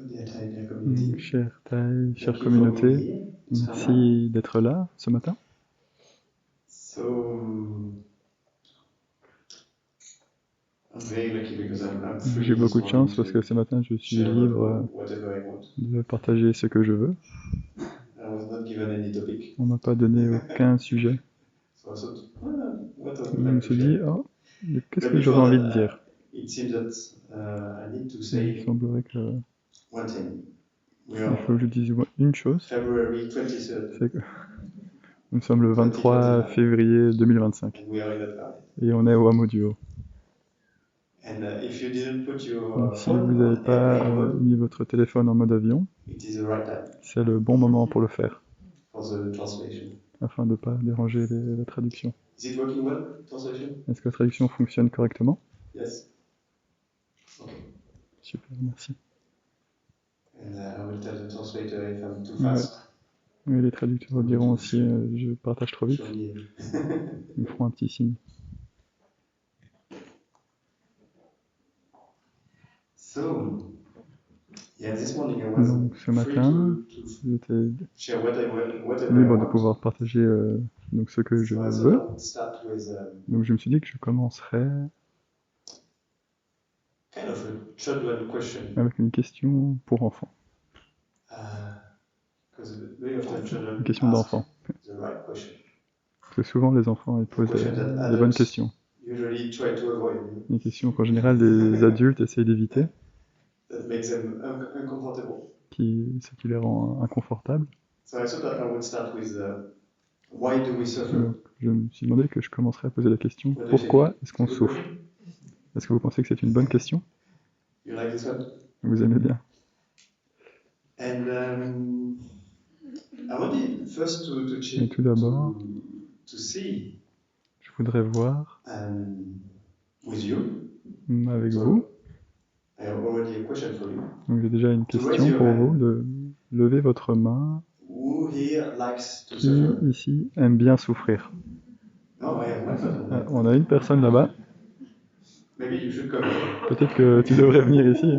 Donc, community. chère Thaï, chère Thank you for being communauté, here, Sarah. merci d'être là ce matin. So I'm very lucky because I'm J'ai free this beaucoup de morning chance parce to que ce matin je suis share libre whatever I want. de partager ce que je veux. I was not given any topic, On m'a pas donné aucun sujet. so I thought, what I would Donc, je me like to suis dit, share. oh, qu'est-ce But que j'aurais before envie that, de dire? it seems that I need to Il say semblerait que one thing. We il are faut que je dise une chose, February 23rd, c'est que nous sommes le 23 2025, février 2025 and we are in Adelaide. et on est au Hameau du Haut. And if you didn't put Donc, your si vous phone n'avez on pas airplane mode, mis votre téléphone en mode avion, it is the right time c'est le bon moment pour le faire, for the translation. afin de ne pas déranger la traduction. Is it working well, translation? Est-ce que la traduction fonctionne correctement? Yes. Okay. Super, merci. And I will tell the translator if I'm too Ouais. fast. Oui, les traducteurs diront aussi je partage trop vite. Show me. Ils me feront un petit signe. So, yeah, this morning I was Donc ce free matin, to j'étais share whatever I libre de want. pouvoir partager donc ce que je So I thought I veux. would start with Donc je me suis dit que je commencerais kind of a children question. avec une question pour enfants. Because very often Une children question ask d'enfant. the right question. Parce que souvent les enfants ils The posent question that des bonnes adults questions. usually try to avoid. Des questions qu'en général les adultes essayent d'éviter, That makes them uncomfortable. ce qui les rend inconfortables. So I thought that I would start with why do we suffer? Donc je me suis demandé que je commencerais à poser la question What do you think? pourquoi est-ce qu'on It's a good souffre? question? Est-ce que vous pensez que c'est une bonne question? You like this one? Vous aimez bien? And I wanted first Et tout d'abord, to see je voudrais voir with you. avec So vous. I have already a question for you. Donc j'ai déjà une To raise question your pour hand. vous, de lever votre main. Who here likes to Qui suffer? ici aime bien souffrir? No, I have one person. Ah, on a une personne là-bas. Maybe you should come. Peut-être que tu devrais venir ici.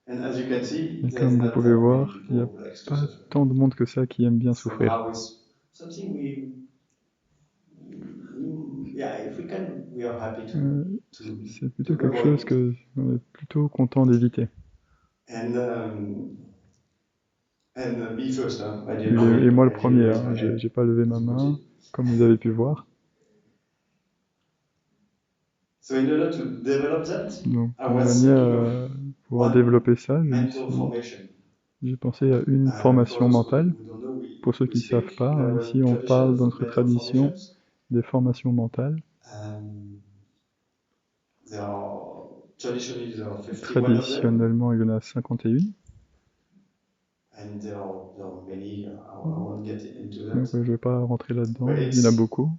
And as you can see, Et there's comme vous not pouvez that many voir, il n'y people a who likes to pas suffer. tant de monde que ça qui aime bien souffrir. Somehow it's something yeah, if we can, we are happy C'est plutôt quelque avoid chose it. que on est plutôt content d'éviter. And me first, huh? I Et moi le didn't premier, raise hein, my hand. j'ai pas levé ma As you could main, see. comme vous avez pu voir. So in order to develop that, Donc I de was manière thinking of à pouvoir one développer ça, mental formation. j'ai pensé à une For formation those mentale. who don't know, Pour ceux we qui ne savent speak pas, in our ici on tradition parle dans of notre mental tradition formations. des formations mentales. Traditionally, there are 51 of them. Traditionnellement, il y en a 51. And there are many, I won't get into that. Donc je ne vais pas rentrer là-dedans, But il y en a beaucoup.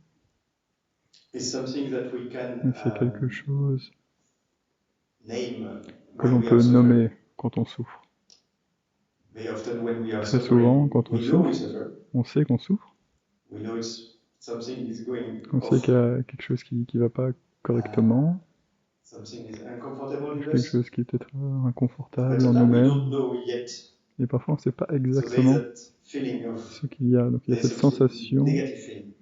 It's something that we can Mais c'est quelque chose name que when l'on we are peut nommer suffering. quand on souffre. Very often when we are Très souvent, suffering, quand on we know we souffre, suffer. on sait qu'on souffre. We know something is going On sait off. qu'il y a quelque chose qui ne va pas correctement. Something is uncomfortable in Quelque us. chose qui est peut-être inconfortable But en sometimes we nous-mêmes. don't know yet. Et parfois, on ne sait pas So there is exactement that feeling of ce qu'il y a. Donc il y a cette sensation, negative feeling.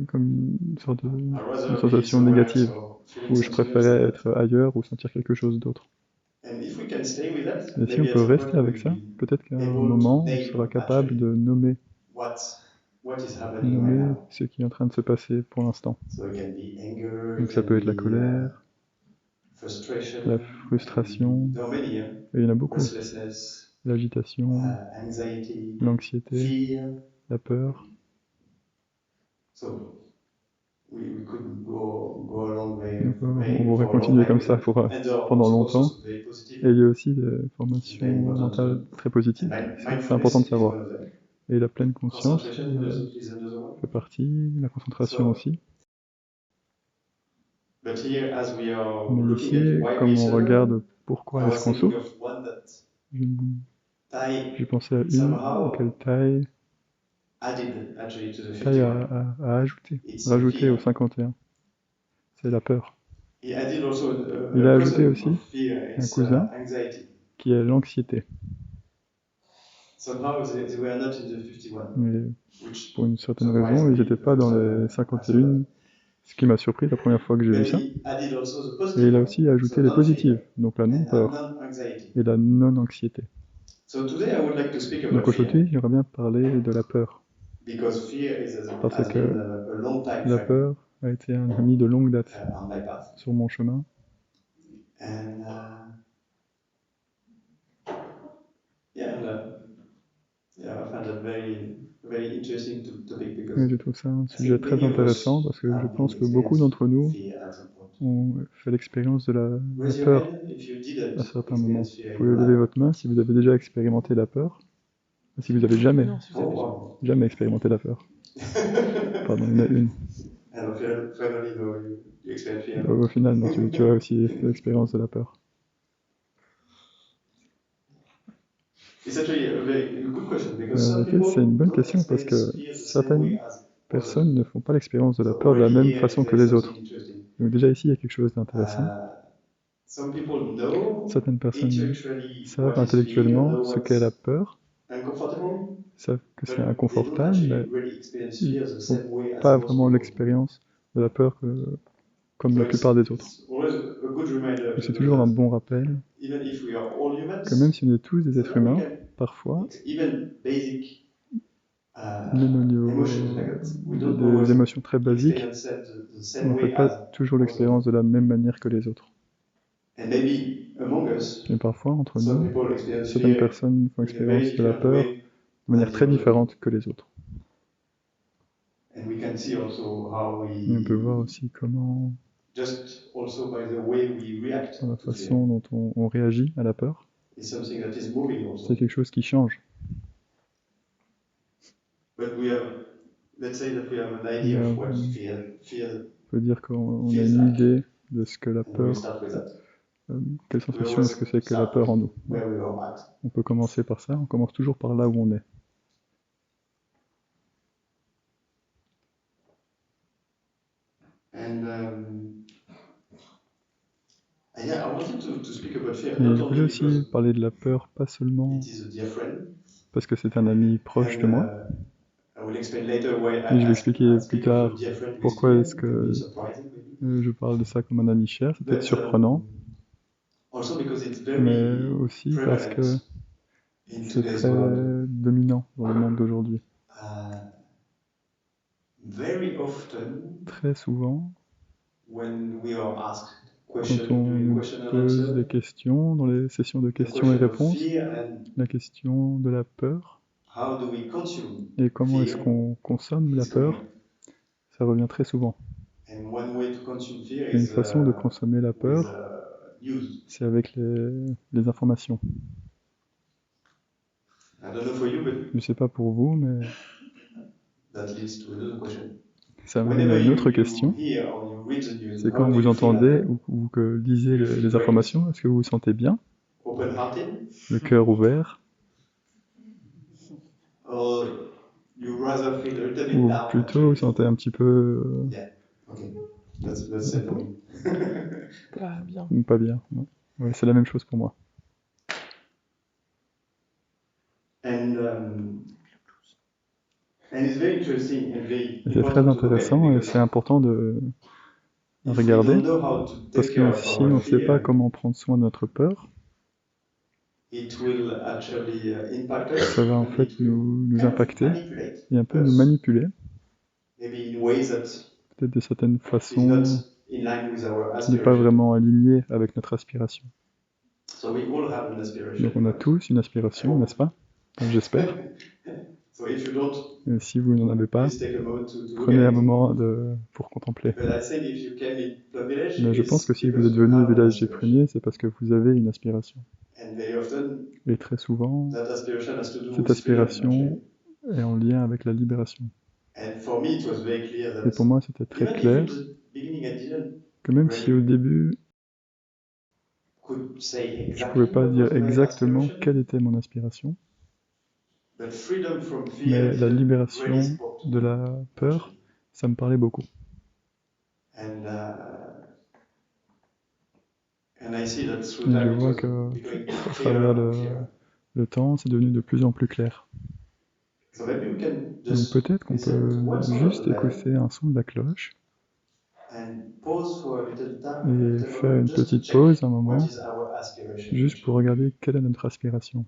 comme une sorte I une rather be sensation somewhere else négative, or feeling où je something else than préférais that. être ailleurs ou sentir quelque chose d'autre. And if we can stay with that, Et si on maybe at peut some rester point avec we'll ça, be peut-être qu'à un able to moment, on sera name capable de actually nommer, what is happening right now. ce qui est en train de se passer pour l'instant. So it can be anger, Donc it ça can peut être la be colère, frustration, la it can frustration, be, there are many, et il y en a beaucoup. restlessness, L'agitation, anxiety, l'anxiété, fear. la peur. So we could go along Donc on pourrait for a long continuer time comme with ça that. pour, And there are pendant also longtemps. very Et positive, il y a aussi des formations very important. mentales très positives. And C'est important de mindfulness is savoir. one of them. Et la pleine conscience Concentration is another one. fait partie, la concentration So, aussi. but here, as we are Mais looking ici, at why comme we on suffer, regarde I pourquoi est-ce was qu'on thinking souffre, of one that je- Thai j'ai pensé à une auquel somehow Thaï added actually to the a, 51. a ajouté, It's rajouté au fear. 51. c'est la peur. He added also Il a a ajouté cousin aussi of fear, un it's cousin anxiety. qui est l'anxiété. Somehow they were not in the 51, Mais which pour une certaine surprised raison, ils me n'étaient the pas first dans time les I saw that. 51, ce qui m'a surpris la première fois que j'ai vu But ça. he added also the Et positive il a one, aussi so ajouté les non-fear positives, donc la and non-peur non-anxiety. et la non-anxiété. So today I would like to speak about Donc aujourd'hui, fear, j'aimerais bien parler de la peur, because fear parce has been que a long time la friend peur a été un ami de longue date on my path. sur mon chemin. And yeah, I find that very interesting topic because Et je trouve ça un I sujet think très many of intéressant us parce que je have been pense que beaucoup experienced d'entre nous fear at some point. ont fait l'expérience de la Raise your peur hand if you à didn't certains moments. experience fear Vous in pouvez your lever life. votre main si vous avez déjà expérimenté la peur, si vous avez jamais, Non, si vous avez Oh, jamais expérimenté la peur. wow. Pardon, il y en a une. And finally, no, you experience fear. Au final, non, tu as aussi fait l'expérience de la peur. It's actually a very good question Mais because en some effet, people c'est une bonne don't question parce experience que fear the same certaines way as personnes others. ne font pas l'expérience de la So peur de la already même here façon que there is les autres. something interesting. Donc déjà ici, il y a quelque chose d'intéressant. Some people know Certaines personnes intellectually savent what is fear, intellectuellement know ce qu'est la what's peur, uncomfortable, savent que c'est but they don't inconfortable, mais actually really experience ils fear the font same way as pas most vraiment people. l'expérience de la peur comme So la plupart des autres. it's always a good reminder Donc to c'est know toujours un that bon rappel even if we are all humans, que même si on est tous des êtres sometimes we humains, can parfois, even basic même au niveau emotions like that. We don't des always émotions très basiques, experience them the on same ne fait way pas as toujours others. l'expérience de la même manière que les autres. And maybe among us, Et parfois, entre some nous, people experience certaines fear personnes font in a very expérience de la different peur way de manière than the très other différente people. que les autres. And we can see also how Et on peut voir we, aussi comment, just also by the way we react dans la to fear, façon dont on réagit à la peur, is something that is moving also. c'est quelque chose qui change. But we have, let's say that we have an idea of what fear On peut dire qu'on a feels une like. idée de ce que la And we peur, start with that. quelle We sensation always est-ce que c'est que la start peur en with nous. where we are at. On peut commencer par ça, on commence toujours par là où on est. And yeah, I wanted to speak about fear, Et not je voulais only aussi because parler de la peur, pas seulement it is a dear friend, parce que c'est un ami proche de moi, I will explain later why et je vais I expliquer plus speak of a tard dear friend with pourquoi fear. est-ce It can be que surprising, maybe. je parle de ça comme un ami cher, c'est peut-être But surprenant, also because it's mais very aussi parce que prevalent in c'est today's très world. dominant dans le monde d'aujourd'hui. Very often, Très souvent, when we are asked quand question on during nous question and pose des answer, questions, dans les sessions de the questions et question of réponses, fear and la question de la peur how do we consume et comment est-ce fear qu'on consomme la is coming peur, up. ça revient très souvent. And one way to consume fear Et une is façon de consommer la with peur, news. c'est avec les informations. I don't know for you, but Je ne sais pas pour vous, mais that leads to another question. ça m'amène à Whenever une autre you question. hear or you read the news, C'est how quand do vous you feel entendez after? ou que lisez You feel les great. informations, est-ce que vous vous sentez bien, Open-hearted, le cœur ouvert, or you rather feel a little bit ou down plutôt vous actually? sentez un petit peu Yeah, okay, that's same for me. Pas bien. pas bien. Non. Ouais, c'est la même chose pour moi. And it's very interesting and very Et c'est très important to look at it intéressant et because c'est important de if we regarder, don't know how to parce take que care of si on our ne sait pas fear, comment prendre soin de notre peur, it will actually impact us ça va en and fait it will nous kind of impacter manipulate et un peu nous us, manipuler, maybe in ways that peut-être de certaines is façons not in line with our qui n'est pas aspiration. vraiment alignées avec notre aspiration. So we all have an aspiration. Donc on a tous une aspiration, n'est-ce pas? J'espère. So if you don't, Et si vous n'en avez pas, please take a moment to look prenez at un it. moment pour contempler. But I think if you came in Plum Village, Mais je pense que it's si vous because êtes you venu au have an village des aspiration. Pruniers, c'est parce que vous avez une aspiration. And very often, Et très souvent, that aspiration has to do cette with freedom, aspiration actually. est en lien avec la libération. And for me, it was very clear Et that pour moi, c'était très even if clair in the beginning I didn't que même si au really début, could say je ne pouvais exactly pas what dire was my exactement aspiration, quelle était mon aspiration, but freedom from fear mais la didn't libération really spoke to de me, la peur, actually. ça me parlait beaucoup. And And I see that through Et je time it vois was que becoming à clearer travers and clearer. le temps, c'est devenu de plus en plus clair. So maybe we can Donc just peut-être qu'on listen to peut one sound of the juste bell écouter un son de la cloche and pause for a et little faire moment une just to petite check pause, un what moment, is our aspiration juste pour actually. regarder quelle est notre aspiration.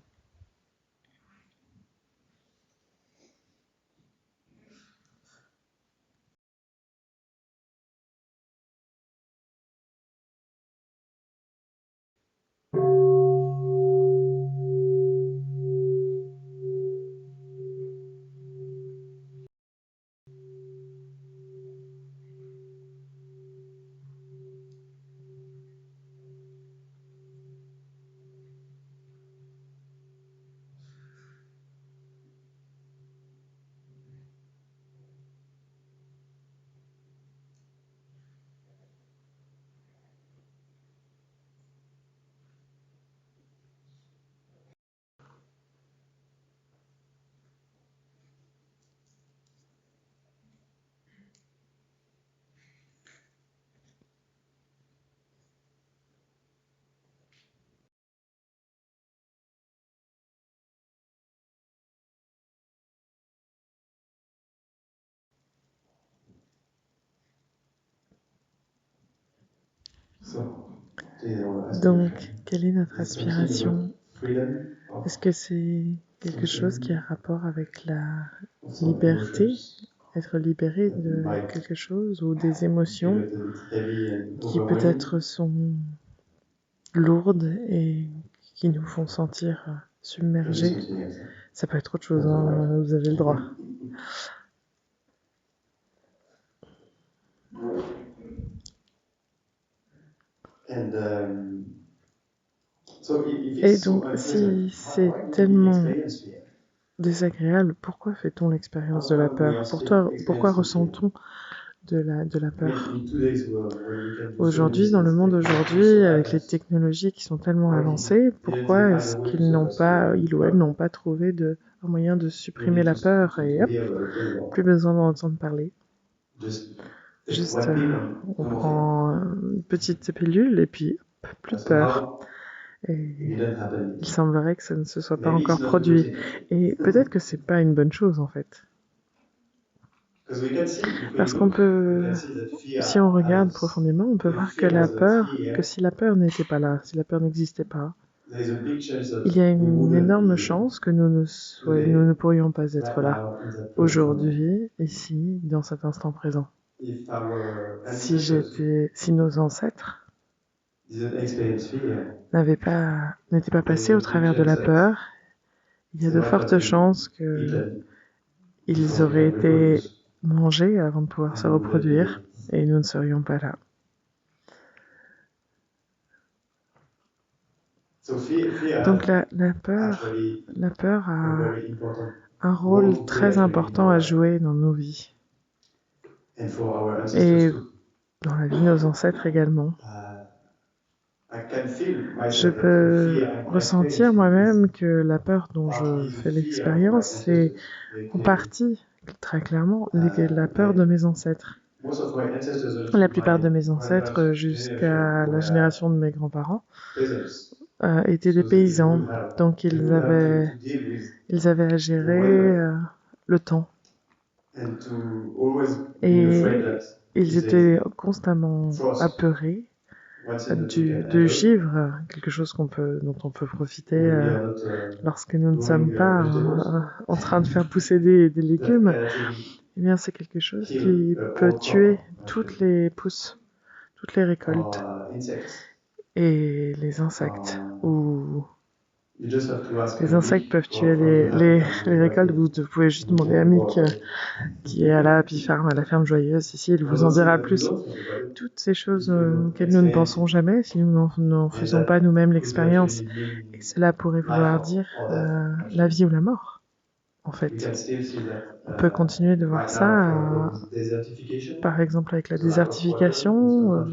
Donc, quelle est notre aspiration? Freedom Est-ce que c'est quelque chose qui a rapport avec la liberté, être libéré de quelque chose ou des émotions qui peut-être sont lourdes et qui nous font sentir submergés? Ça peut être autre chose, hein, vous avez le droit. Et donc, si c'est tellement désagréable, pourquoi fait-on l'expérience de la peur? Pourquoi ressent-on de la peur? Aujourd'hui, dans le monde d'aujourd'hui, avec les technologies qui sont tellement avancées, pourquoi est-ce qu'ils n'ont pas, ils ou elles n'ont pas trouvé un moyen de supprimer la peur et hop, plus besoin d'en entendre parler. Juste, on prend une petite pilule et puis hop, plus de peur. Et il semblerait que ça ne se soit pas encore produit. Et peut-être que c'est pas une bonne chose en fait. Parce qu'on peut, si on regarde profondément, on peut voir que si la peur n'était pas là, si la peur n'existait pas, il y a une énorme chance que nous ne pourrions pas être là aujourd'hui, ici, dans cet instant présent. Si nos ancêtres n'étaient pas passés au travers de la peur, il y a de fortes chances qu'ils auraient été mangés avant de pouvoir se reproduire et nous ne serions pas là. Donc la peur a un rôle très important à jouer dans nos vies et dans la vie de nos ancêtres également. Je peux ressentir moi-même que la peur dont je fais l'expérience, c'est en partie, très clairement, la peur de mes ancêtres. La plupart de mes ancêtres, jusqu'à la génération de mes grands-parents, étaient des paysans. Donc ils avaient à gérer le temps. Et ils étaient constamment apeurés du givre, quelque chose dont on peut profiter lorsque nous ne sommes pas en train de faire pousser des légumes. Eh bien, c'est quelque chose qui peut tuer toutes les pousses, toutes les récoltes et les insectes. Les insectes peuvent tuer les récoltes. Vous pouvez juste demander à Mick, qui est à la Happy Farm, à la ferme joyeuse ici, il vous en dira plus. Toutes ces choses auxquelles nous ne pensons jamais si nous n'en faisons pas nous-mêmes l'expérience. Et cela pourrait vouloir dire la vie ou la mort, en fait. On peut continuer de voir ça, par exemple avec la désertification,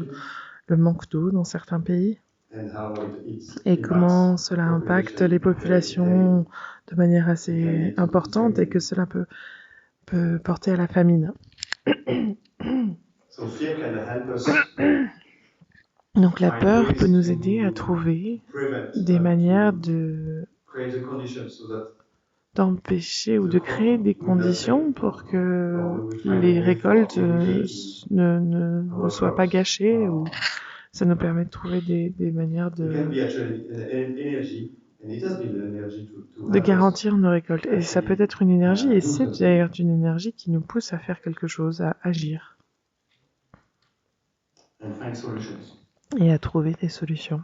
le manque d'eau dans certains pays, et comment cela impacte les populations de manière assez importante et que cela peut porter à la famine. Donc la peur peut nous aider à trouver des manières d'empêcher ou de créer des conditions pour que les récoltes ne soient pas gâchées, ou ça nous permet de trouver des manières de garantir nos récoltes. Et ça peut être une énergie, et c'est d'ailleurs une énergie qui nous pousse à faire quelque chose, à agir et à trouver des solutions.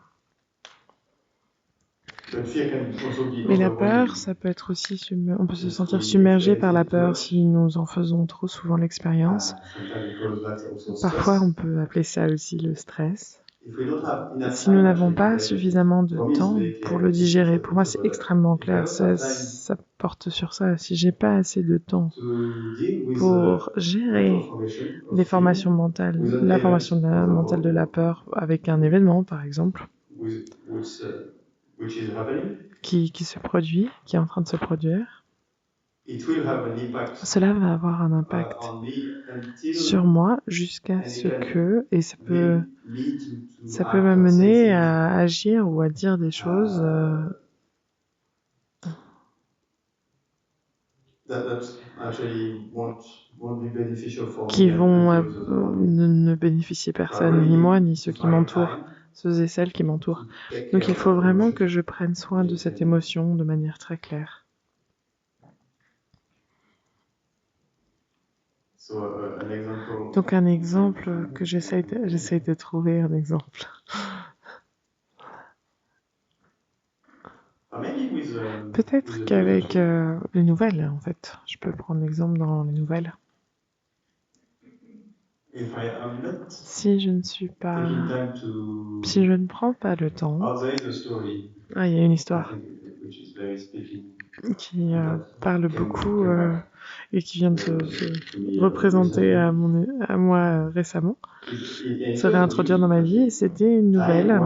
Mais la peur, ça peut être aussi... On peut se sentir submergé par la peur si nous en faisons trop souvent l'expérience. Parfois, on peut appeler ça aussi le stress. Si nous n'avons pas suffisamment de temps pour le digérer, pour moi c'est extrêmement clair, ça porte sur ça. Si j'ai pas assez de temps pour gérer les formations mentales, la formation mentale de la peur avec un événement par exemple, qui se produit, qui est en train de se produire, cela va avoir un impact sur moi jusqu'à ce que, et ça peut m'amener à agir ou à dire des choses qui vont ne bénéficier personne, ni moi, ni ceux qui m'entourent, ceux et celles qui m'entourent. Donc il faut vraiment que je prenne soin de cette émotion de manière très claire. Donc un exemple que j'essaye de trouver un exemple. Peut-être qu'avec les nouvelles, en fait. Je peux prendre l'exemple dans les nouvelles. Si je ne prends pas le temps... Ah, il y a une histoire qui parle beaucoup et qui vient de se représenter à moi récemment, se réintroduire dans ma vie. C'était une nouvelle.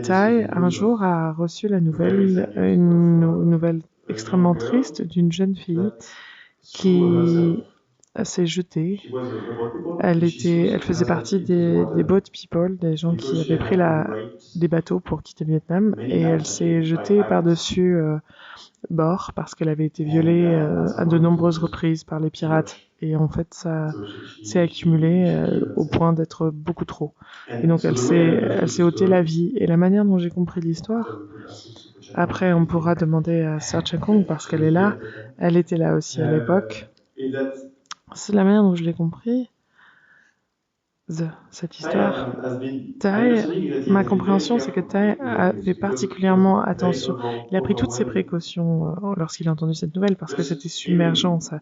Tai, un jour, a reçu la nouvelle, une nouvelle extrêmement triste d'une jeune fille qui s'est jetée. Elle faisait partie des boat people, des gens qui avaient pris des bateaux pour quitter le Vietnam, et elle s'est jetée par-dessus bord parce qu'elle avait été violée à de nombreuses reprises par les pirates. Et en fait, ça s'est accumulé au point d'être beaucoup trop. Et donc, elle s'est ôté la vie. Et la manière dont j'ai compris l'histoire, après, on pourra demander à Sir Chakong parce qu'elle est là. Elle était là aussi à l'époque. C'est la manière dont je l'ai compris, cette histoire. Ma compréhension, c'est que Tai a fait particulièrement attention. Il a pris toutes ses précautions lorsqu'il a entendu cette nouvelle parce que c'était submergent. Ça.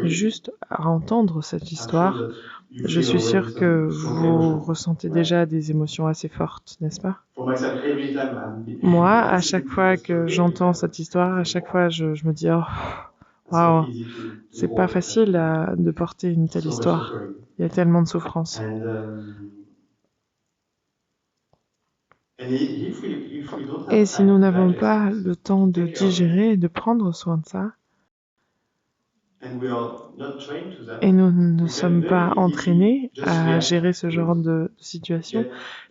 Juste à entendre cette histoire, je suis sûre que vous ressentez déjà des émotions assez fortes, n'est-ce pas? Moi, à chaque fois que j'entends cette histoire, à chaque fois, je me dis, oh, waouh, c'est pas facile de porter une telle histoire. Il y a tellement de souffrance. Et si nous n'avons pas le temps de digérer et de prendre soin de ça, et nous ne sommes pas entraînés à gérer ce genre de situation,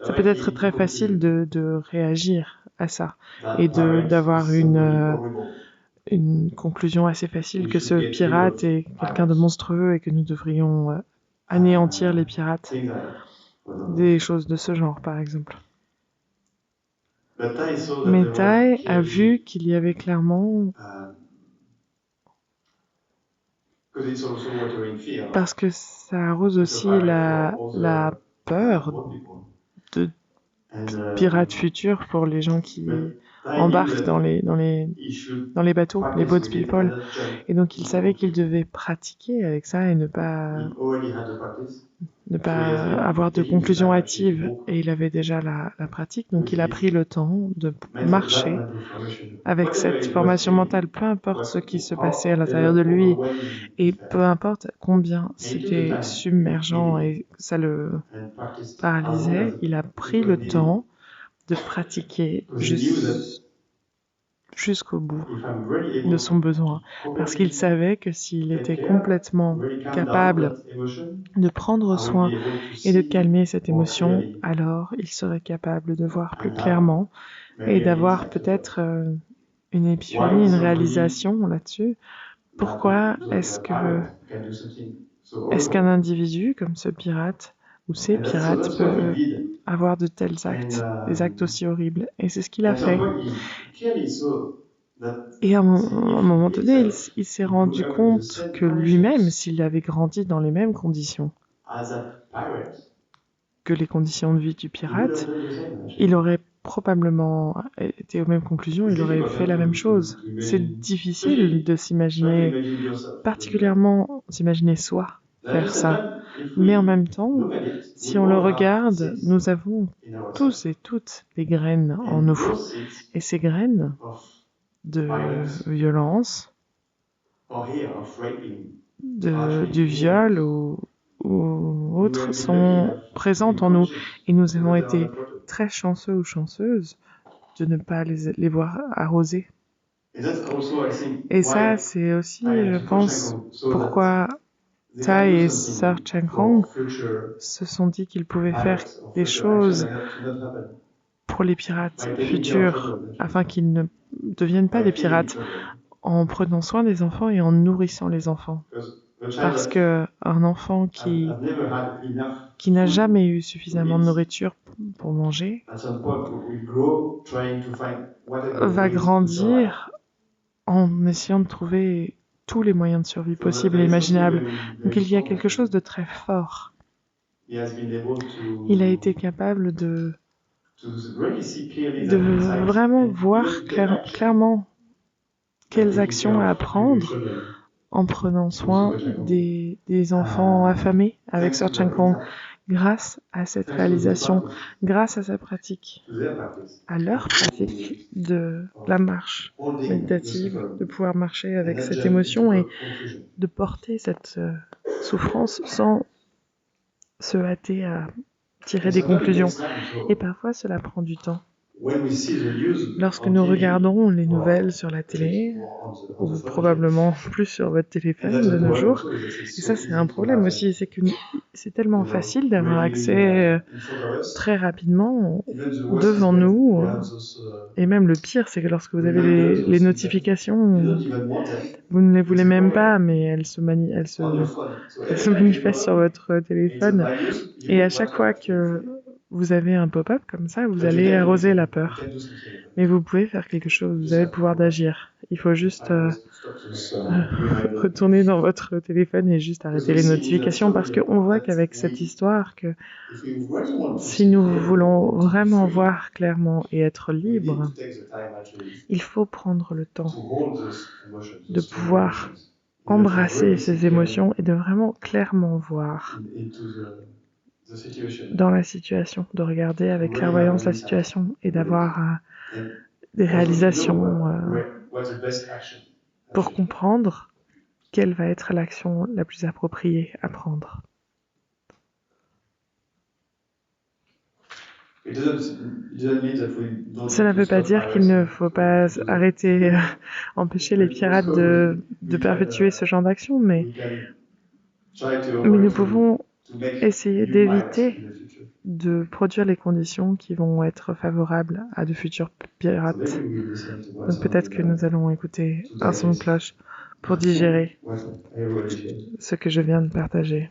ça peut être très facile de réagir à ça et d'avoir une conclusion assez facile que ce pirate est quelqu'un de monstrueux et que nous devrions anéantir les pirates. Des choses de ce genre, par exemple. Mais Tai a vu qu'il y avait clairement... Parce que ça arrose aussi la peur de pirates futurs pour les gens qui embarquent dans les bateaux, les boat people. Et donc il savait qu'il devait pratiquer avec ça et ne pas avoir de conclusion hâtive. Et il avait déjà la pratique, donc il a pris le temps de marcher avec cette formation mentale, peu importe ce qui se passait à l'intérieur de lui, et peu importe combien c'était submergent et ça le paralysait, il a pris le temps de pratiquer jusqu'au bout if I'm really de able son besoin, parce qu'il savait que s'il était complètement capable de prendre soin et de calmer cette émotion, alors il serait capable de voir plus clairement et d'avoir peut-être une épiphanie, une réalisation là-dessus. Pourquoi est-ce qu'un individu comme ce pirate ou ces pirates peuvent avoir de tels actes, des actes aussi horribles? Et c'est ce qu'il a fait. Et à un moment donné, il s'est rendu compte que lui-même, s'il avait grandi dans les mêmes conditions que les conditions de vie du pirate, il aurait probablement été aux mêmes conclusions, il aurait fait la même chose. C'est difficile de s'imaginer, particulièrement s'imaginer soi faire ça. Mais en même temps, si on le regarde, nous avons tous et toutes des graines en nous. Et ces graines de violence, du viol ou autres sont présentes en nous. Et nous avons été très chanceux ou chanceuses de ne pas les voir arroser. Et ça, c'est aussi, je pense, pourquoi Tai et Sir Chang Hong se sont dit qu'ils pouvaient faire des choses pour les pirates futurs, afin qu'ils ne deviennent pas des pirates, en prenant soin des enfants et en nourrissant les enfants. Parce que un enfant qui n'a jamais eu suffisamment de nourriture pour manger va grandir en essayant de trouver tous les moyens de survie possibles et imaginables. Donc il y a quelque chose de très fort. Il a été capable de vraiment voir clairement quelles actions à prendre en prenant soin des enfants affamés avec Sir Chang Hong, grâce à cette réalisation, grâce à sa pratique, à leur pratique de la marche méditative, de pouvoir marcher avec cette émotion et de porter cette souffrance sans se hâter à tirer des conclusions. Et parfois, cela prend du temps. Lorsque nous regardons les nouvelles sur la télé, ou probablement plus sur votre téléphone de nos jours, et ça c'est un problème aussi, c'est que c'est tellement facile d'avoir accès très rapidement devant nous, et même le pire c'est que lorsque vous avez les notifications, vous ne les voulez même pas, mais elles se manifestent sur votre téléphone, et à chaque fois que vous avez un pop-up comme ça, vous allez arroser la peur. Mais vous pouvez faire quelque chose, vous avez le pouvoir d'agir. Il faut juste retourner dans votre téléphone et juste arrêter les notifications, parce qu'on voit qu'avec cette histoire, que si nous voulons vraiment voir clairement et être libres, il faut prendre le temps de pouvoir embrasser ces émotions et de vraiment clairement voir dans la situation, de regarder avec clairvoyance la situation et d'avoir des réalisations pour comprendre quelle va être l'action la plus appropriée à prendre. Cela ne veut pas dire qu'il ne faut pas arrêter, empêcher les pirates de perpétuer ce genre d'action, mais nous pouvons essayer d'éviter de produire les conditions qui vont être favorables à de futurs pirates. Donc peut-être que nous allons écouter un son de cloche pour digérer ce que je viens de partager.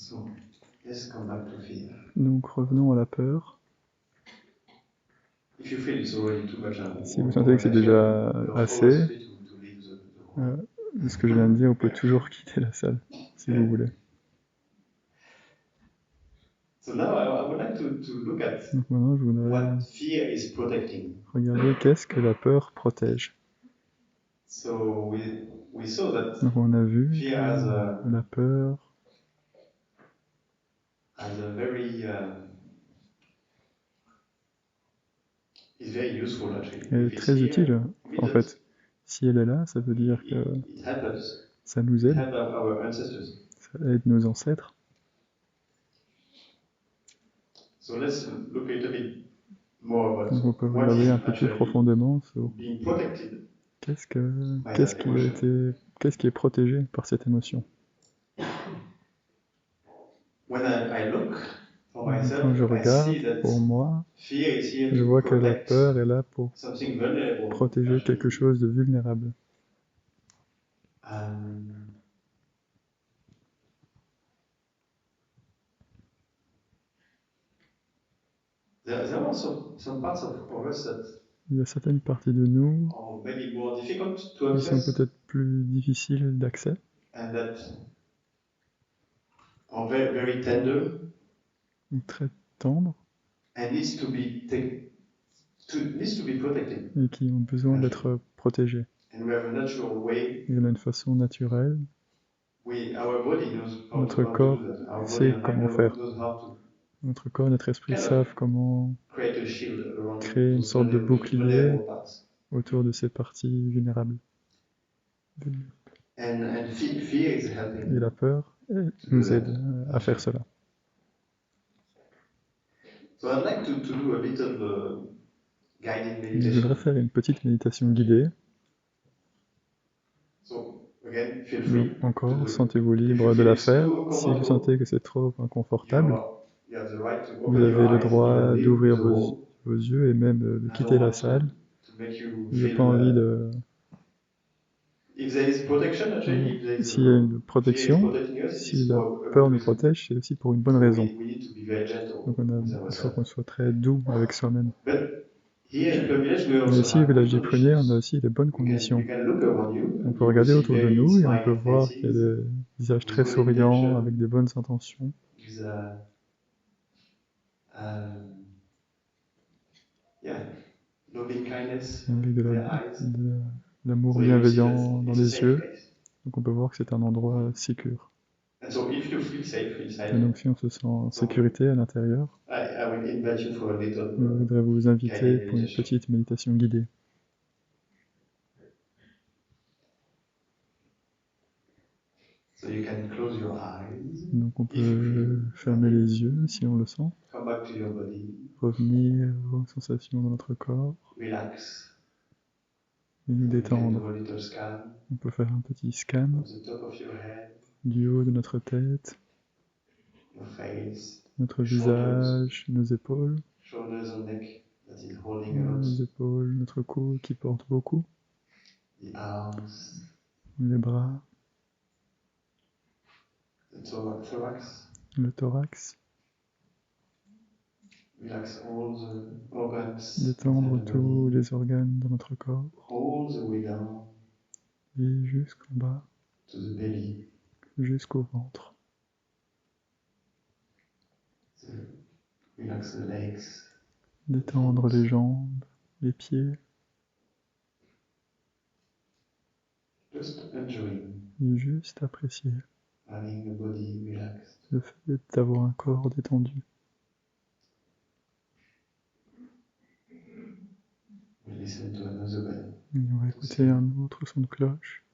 So let's come back to fear. Donc revenons à la peur. If you feel it's already too much, Si vous sentez que c'est déjà assez, ce que je viens de dire, vous pouvez toujours quitter la salle, si vous voulez. So now I would like to look at Donc maintenant, je voudrais what fear is protecting. regarder qu'est-ce que la peur protège. So we saw that Donc on a vu fear has que la peur a very is very useful actually. est If it's très here, utile. means En that fait, si elle est là, ça veut dire que it helps us. ça nous It aide, helps our ancestors. ça aide nos ancêtres. So let's look a little bit more about Donc on peut what regarder is un peu plus actually profondément sur being protected. qu'est-ce qui est protégé par cette émotion. When I look for myself, Quand je I regarde, see that pour moi, fear is here je to vois que la protect peur est là pour something vulnerable. protéger quelque chose de vulnérable. There are some parts of us that Il y a certaines parties de nous are maybe more difficult to qui sont access peut-être plus difficiles d'accès, and that are very, very tender ou très tendres, and needs to be protected. et qui ont besoin d'être protégées. And we have a natural way. Il y en a une façon naturelle. Our body knows Notre how corps to do that. Our sait body comment faire. knows how to Notre corps et notre esprit savent comment create a shield around créer une those sorte de bouclier vulnerable parts. autour de ces parties vulnérables. And fear is helping. Et la peur nous aide à faire cela. So I'd like to do a little guided Je meditation. voudrais faire une petite méditation guidée. So again, feel Donc, free encore, to do it. sentez-vous If libre you de feel la it's faire. too Si vous uncomfortable, sentez que c'est trop inconfortable, you have the right to vous open your avez le eyes, droit even leave d'ouvrir the vos room. yeux et même de I quitter don't la want salle. to make you Je n'ai feel pas envie de... if there is protection, actually, if there is S'il y a une fear is protection, protecting us, si it's la for a peur good nous reason. protège, c'est aussi pour une bonne So raison. we need to be very gentle Donc with il faut ourselves. qu'on soit très doux avec soi-même. But here in Plum Village, we Mais also ici, au have village good du Prunier, on a conditions. aussi des bonnes conditions. You can look around you On and peut you will regarder see autour de very nous et on peut smiling voir qu'il y a faces des visages with très good souriants, intention, avec des bonnes intentions, with loving kindness avec in their eyes. de l'amour So you will see bienveillant that dans it's a les safe yeux. place. Donc on peut voir que c'est un endroit sécure. And so if you feel safe Et inside, donc si on se sent en sécurité à l'intérieur, I will invite you for a je little voudrais vous inviter guided pour une meditation. petite méditation guidée. So you can close your eyes. Donc on If you peut feel fermer les yeux si on le sent, come back to your body, revenir aux sensations dans notre corps relax. et nous You can détendre. do a little scan On peut faire un petit scan from the top of your head, du haut de notre tête, your face, notre shoulders, visage, nos épaules, shoulders and neck that is holding a lot, nos épaules, notre cou qui porte beaucoup, the arms, les bras, the thorax. le thorax, Relax all the organs détendre inside the tous body, les organes dans notre corps all the way down et jusqu'en bas, to the belly. jusqu'au ventre. Relax the legs, Détendre les jambes, les pieds just enjoying et juste apprécier having the body relaxed. le fait d'avoir un corps détendu. We listen to another bell. Et on va écouter un autre son de cloche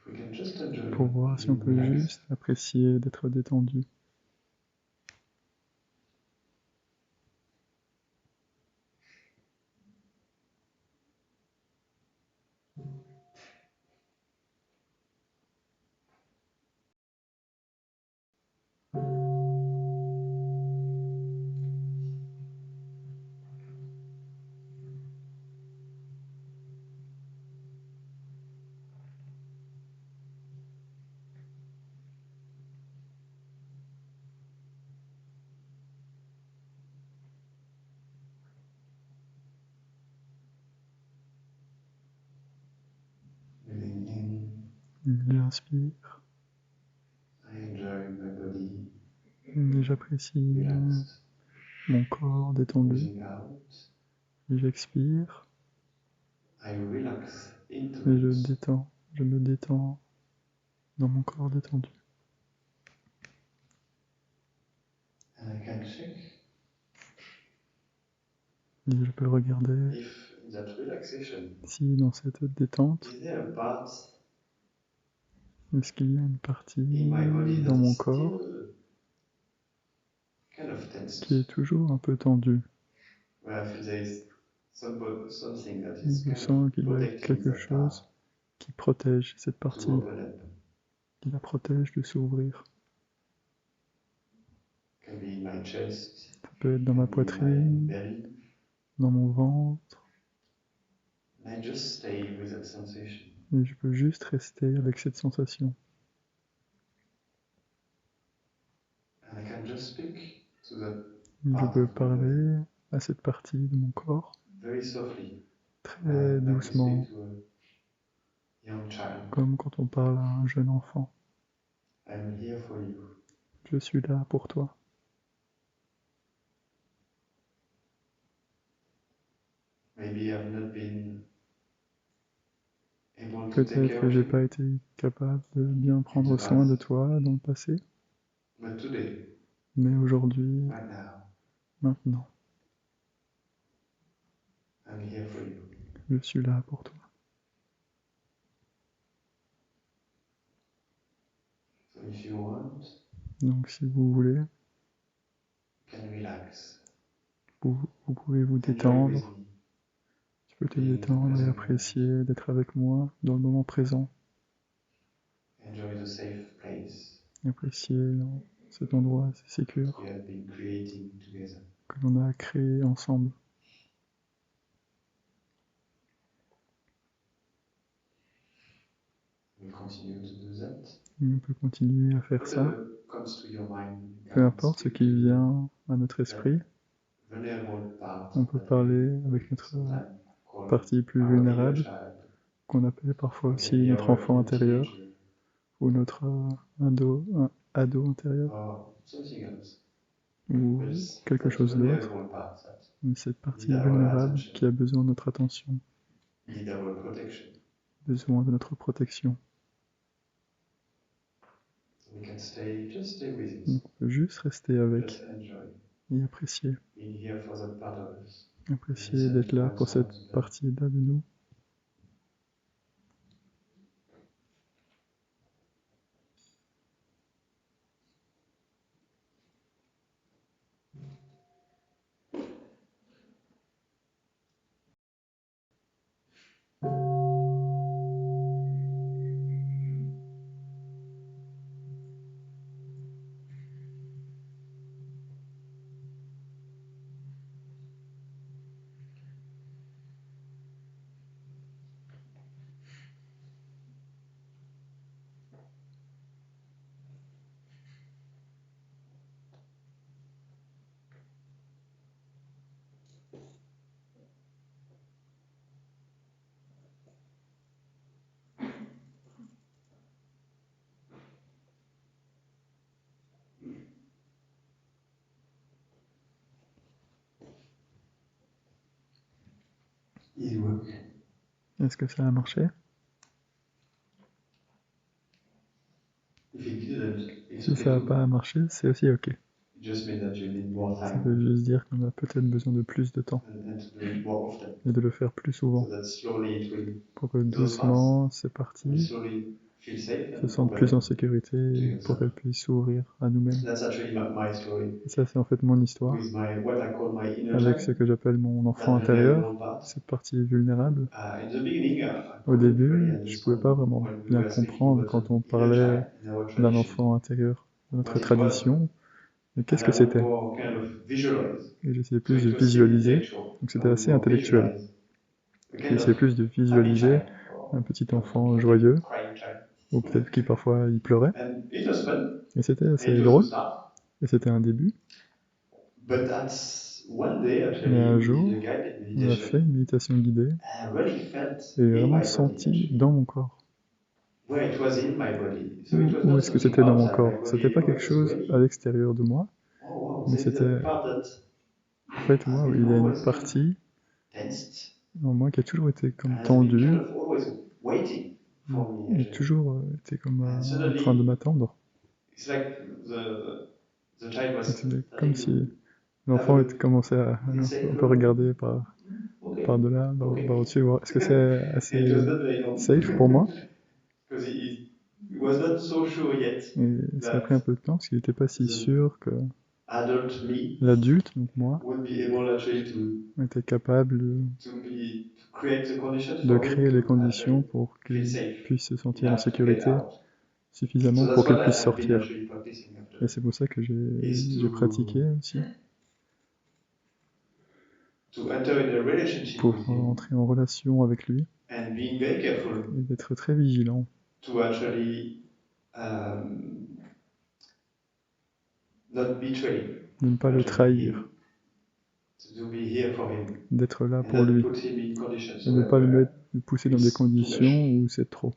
If we can just enjoy pour voir si on being peut relaxed. juste apprécier d'être détendu. J'inspire I enjoy my body et j'apprécie relaxed. mon corps détendu. Breathing out, Et j'expire I relax into et je it. détends. Je me détends dans mon corps détendu. And I can check Et je peux regarder if in that relaxation si dans cette détente, is there a part est-ce qu'il y a une partie in my body dans that mon is corps still kind of tense, qui est toujours un peu tendu. where I feel there is something that Je is kind sens of qu'il y a protecting quelque that chose part qui protège cette to partie, open up. qui la protège de s'ouvrir. It can be in my chest, Ça peut être dans it ma can be in my poitrine, belly. dans mon ventre, And I just stay with that sensation. et je peux juste rester avec cette sensation. And I can just speak to that Je part peux of my body parler à cette partie de mon corps very softly, très like we doucement, speak to a young child. comme quand on parle à un jeune enfant. I'm here for you. Je suis là pour toi. Maybe I've not been able to take Peut-être care que of j'ai you, pas été capable de bien prendre in the soin de past, toi dans le passé, but today, mais aujourd'hui, right now, maintenant, I'm here for you. je suis là pour toi. So if you want, Donc si vous voulez, you can relax. vous pouvez vous Enjoy with détendre. me. Tu peux te Being in the détendre et present apprécier d'être avec moi dans le moment présent. Enjoy the safe place Apprécier dans cet endroit sécure we have been creating together. que l'on a créé ensemble. We'll continue to do that. Et on peut continuer à faire ça. Whatever comes to your mind, you Peu can importe ce speak qui to vient à notre esprit, the vulnerable part on peut that parler we avec notre sometimes call partie plus our inner vulnérable, child, qu'on appelle parfois or aussi maybe notre our enfant inner intérieur, teenager, ou notre ado intérieur, or something else. ou But it's quelque that chose d'autre. vulnerable part that Mais cette partie need our vulnérable attention, qui a besoin de notre attention, need our protection. besoin de notre protection. We can just stay with it. Donc on peut juste rester avec Just enjoy et apprécier. being here for that part of us. Apprécier d'être là pour cette partie-là de nous. Easy work. Est-ce que ça a marché? If it didn't, it's Si okay ça n'a too. pas marché, c'est aussi ok. It just means that you need more Ça time veut juste dire qu'on a peut-être besoin de plus de temps and to do it more often. et de le faire plus souvent So that slowly it will, pour que those parts doucement ces will parties slowly feel safe se and sentent open plus en up. sécurité et pour qu'elles puissent s'ouvrir à nous-mêmes. That's actually my story Et ça, c'est en fait mon histoire with what I call my inner avec ce child. que j'appelle mon enfant That vulnerable intérieur, part. cette partie vulnérable. In the beginning, I Au couldn't début, really je pouvais understand pas vraiment when we bien were speaking comprendre about quand the on inner parlait child in our d'un tradition. enfant intérieur de notre What it was. tradition. Mais qu'est-ce And que I would c'était? more kind of visualize. Et j'essayais So plus de it was still visualiser, intellectual. donc I c'était would assez more intellectuel. visualize a kind J'essayais of plus de happy visualiser child, or un petit not enfant a joyeux, crying child. ou peut-être qui parfois il pleurait. And it was fun. Et c'était And assez it was drôle, the start. et c'était un début. But at one day, Mais un actually, we jour, did a guided on a fait meditation. une méditation guidée, I really felt et j'ai in vraiment my body, senti actually, dans mon corps where it was in my body. So it was Où not est-ce que something c'était dans mon outside my corps? C'était body. pas Oh, quelque it was chose à really, l'extérieur de moi, oh wow, mais there is c'était, a part that en fait, has moi, been il y a une always partie tensed en moi qui a toujours été comme and has been kind tendue, of always waiting for me et actually. toujours été comme And en train de suddenly, m'attendre. it's like the child Et was c'était comme telling si you, have a l'enfant était look commençait à un inside peu for a moment. regarder Okay, par-delà, okay. par-dessus, voir est-ce que c'est And it was assez not very long safe pour moi? because he was not so sure yet Et ça a pris un that peu de temps parce qu'il n'était pas si the sûr que adult me l'adulte, donc moi, would be able actually était capable to create the conditions de for him créer les to conditions actually pour feel qu'il safe puisse se sentir en enough to get sécurité out. So suffisamment that's pour qu'il what puisse I've been sortir. actually practicing Et after. c'est pour ça que Is j'ai pratiqué aussi, to enter in a relationship pour with him entrer en relation avec lui and being very careful et d'être très vigilant, to actually not betray de ne pas le actually trahir, him, to be here for him d'être là and pour not lui, put him in conditions et de ne pas le pousser dans des it's too conditions much, où c'est trop.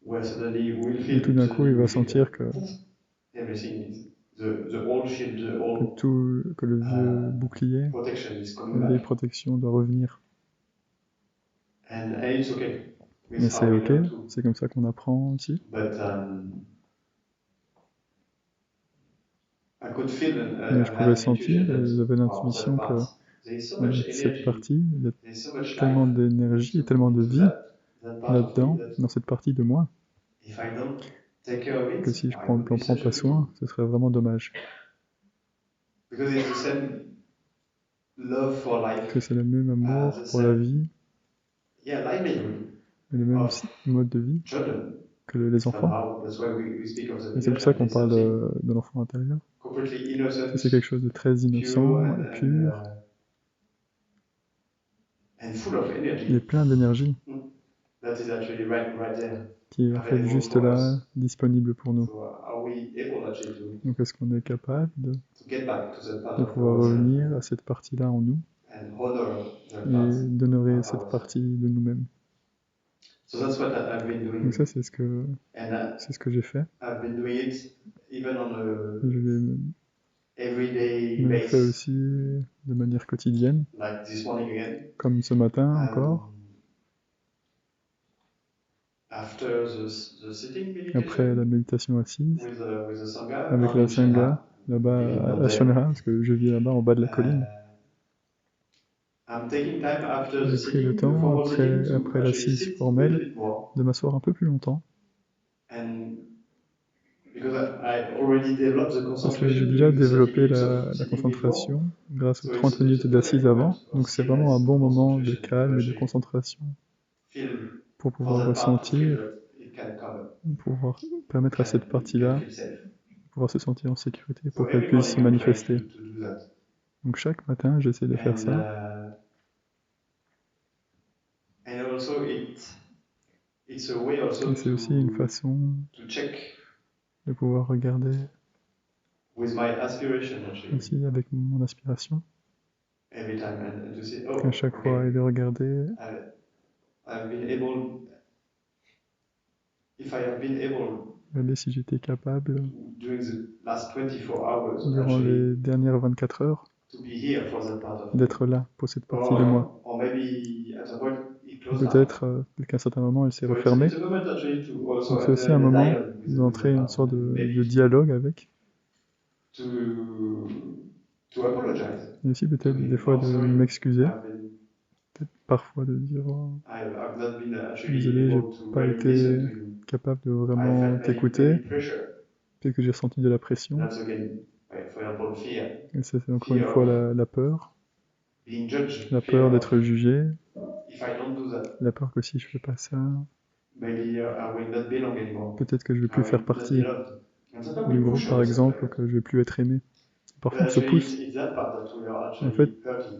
where suddenly we will Et feel tout d'un coup, il va sentir everything is the old shield, the old que le vieux bouclier, protection is coming la vieille back, protection doit revenir. and it's okay. Mais It's c'est how we ok, learn to. c'est comme ça qu'on apprend aussi. But I could feel Mais je I pouvais had an sentir, intuition that j'avais wow, l'intuition that que part, there is so much cette energy, partie, il y a there is so much tellement life d'énergie et into tellement de vie that part of là-dedans, me that dans cette partie de moi, if I don't take care of que it, si je I would n'en be prends such a pas soin, pity. ce serait vraiment dommage. Because it's the same love for life, Que c'est le même amour the pour la same vie, livelihood et le même of mode de vie children. que les enfants. Somehow, that's why we speak of the Et c'est inner pour ça child. qu'on It's parle something de l'enfant intérieur. completely innocent, C'est quelque chose de très pure, innocent et pur and full of et energy. plein d'énergie, That is actually right there. qui est en fait juste là, disponible pour nous. So are we able actually Donc est-ce qu'on est capable to get back to that part de of pouvoir ourselves revenir à cette partie-là en nous and honor that et part d'honorer of cette ourselves? partie de nous-mêmes? So that's what I've been doing. Donc ça, c'est ce que j'ai fait. I've been doing it even on Je l'ai everyday même fait basis, aussi de manière quotidienne, like this morning again. comme ce matin encore. After the sitting meditation, Après la méditation assise, with the Sangha, avec la Sangha, là-bas à Shanghai, parce que je vis là-bas en bas de la colline. I'm taking time after the J'ai pris le sitting, the temps, formal sitting, to après actually l'assise sit a formelle, little bit more. de m'asseoir un peu plus longtemps. And because I already developed the Parce que j'ai concentration déjà during the 30 développé minutes of la sitting concentration grâce aux before. 30 minutes d'assise avant. Donc c'est vraiment un bon moment de calme et de concentration Feel pour for pouvoir that part to feel ressentir, that it can come, pour pouvoir permettre à cette partie-là feel safe. de pouvoir se sentir en sécurité, So pour qu'elle every puisse se morning I'm trying manifester. to do that. Donc chaque matin, j'essaie de faire ça. And also it's a way also Et c'est aussi une façon to check de pouvoir regarder with my aspiration actually aussi avec mon aspiration. every time and to say À chaque fois, et de regarder I've been able, if I have been able regarder si j'étais capable, during the last 24 hours durant les dernières 24 heures, to be here for that part of d'être là pour cette partie de moi. or maybe at a point it closed down. Peut-être qu'à un certain moment, elle s'est refermée. It's a moment actually to also Donc c'est aussi un moment d'entrer une sorte de dialogue avec. to apologize. Et aussi peut-être des fois de m'excuser. Peut-être parfois de dire I've not been désolé, j'ai pas été capable de vraiment t'écouter. Peut-être que j'ai ressenti de la pression. That's again, for example, fear. Et ça, c'est encore une fois la peur. Being judged, La peur d'être jugé. If I don't do that, La peur que si je fais pas ça, maybe I will not belong anymore. peut-être que je vais plus faire partie du groupe, par exemple, que je vais plus être aimé. Parfois, on se pousse. En fait,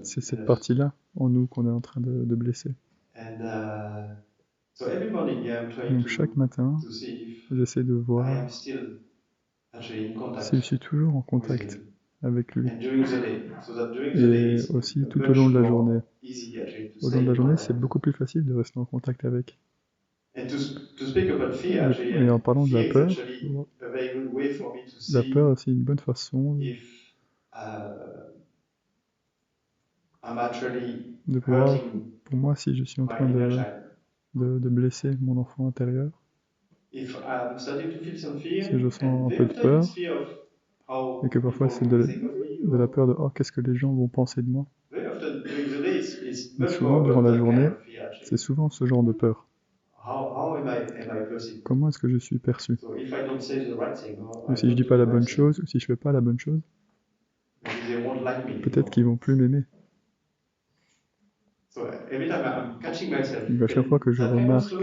c'est cette partie-là en nous qu'on est en train de blesser. Donc chaque matin, j'essaie de voir si je suis toujours en contact avec lui. Et aussi tout au long de la journée. Au long de la journée, c'est beaucoup plus facile de rester en contact avec. Et en parlant de la peur, c'est une bonne façon de voir, pour moi, si je suis en train de blesser mon enfant intérieur, si je sens un peu de peur, et que parfois c'est de la peur de «Oh, qu'est-ce que les gens vont penser de moi?» Et souvent, durant la journée, c'est souvent ce genre de peur. Comment est-ce que je suis perçu? Ou si je dis pas la bonne chose, ou si je fais pas la bonne chose, peut-être qu'ils vont plus m'aimer. Donc à chaque fois que je remarque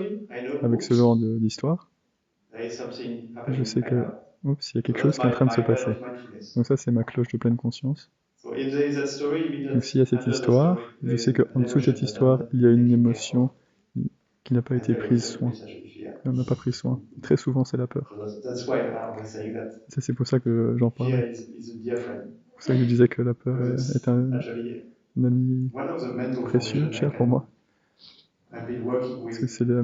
avec ce genre d'histoire, je sais que, oups, il y a quelque chose qui est en train de se passer. Donc ça, c'est ma cloche de pleine conscience. Donc s'il y a cette histoire, je sais qu'en dessous de cette histoire, il y a une émotion qui n'a pas été prise soin. On n'a pas pris soin. Très souvent, c'est la peur. Ça, c'est pour ça que j'en parlais. C'est pour ça que je disais que la peur est un ami précieux, cher pour moi. Parce que c'est la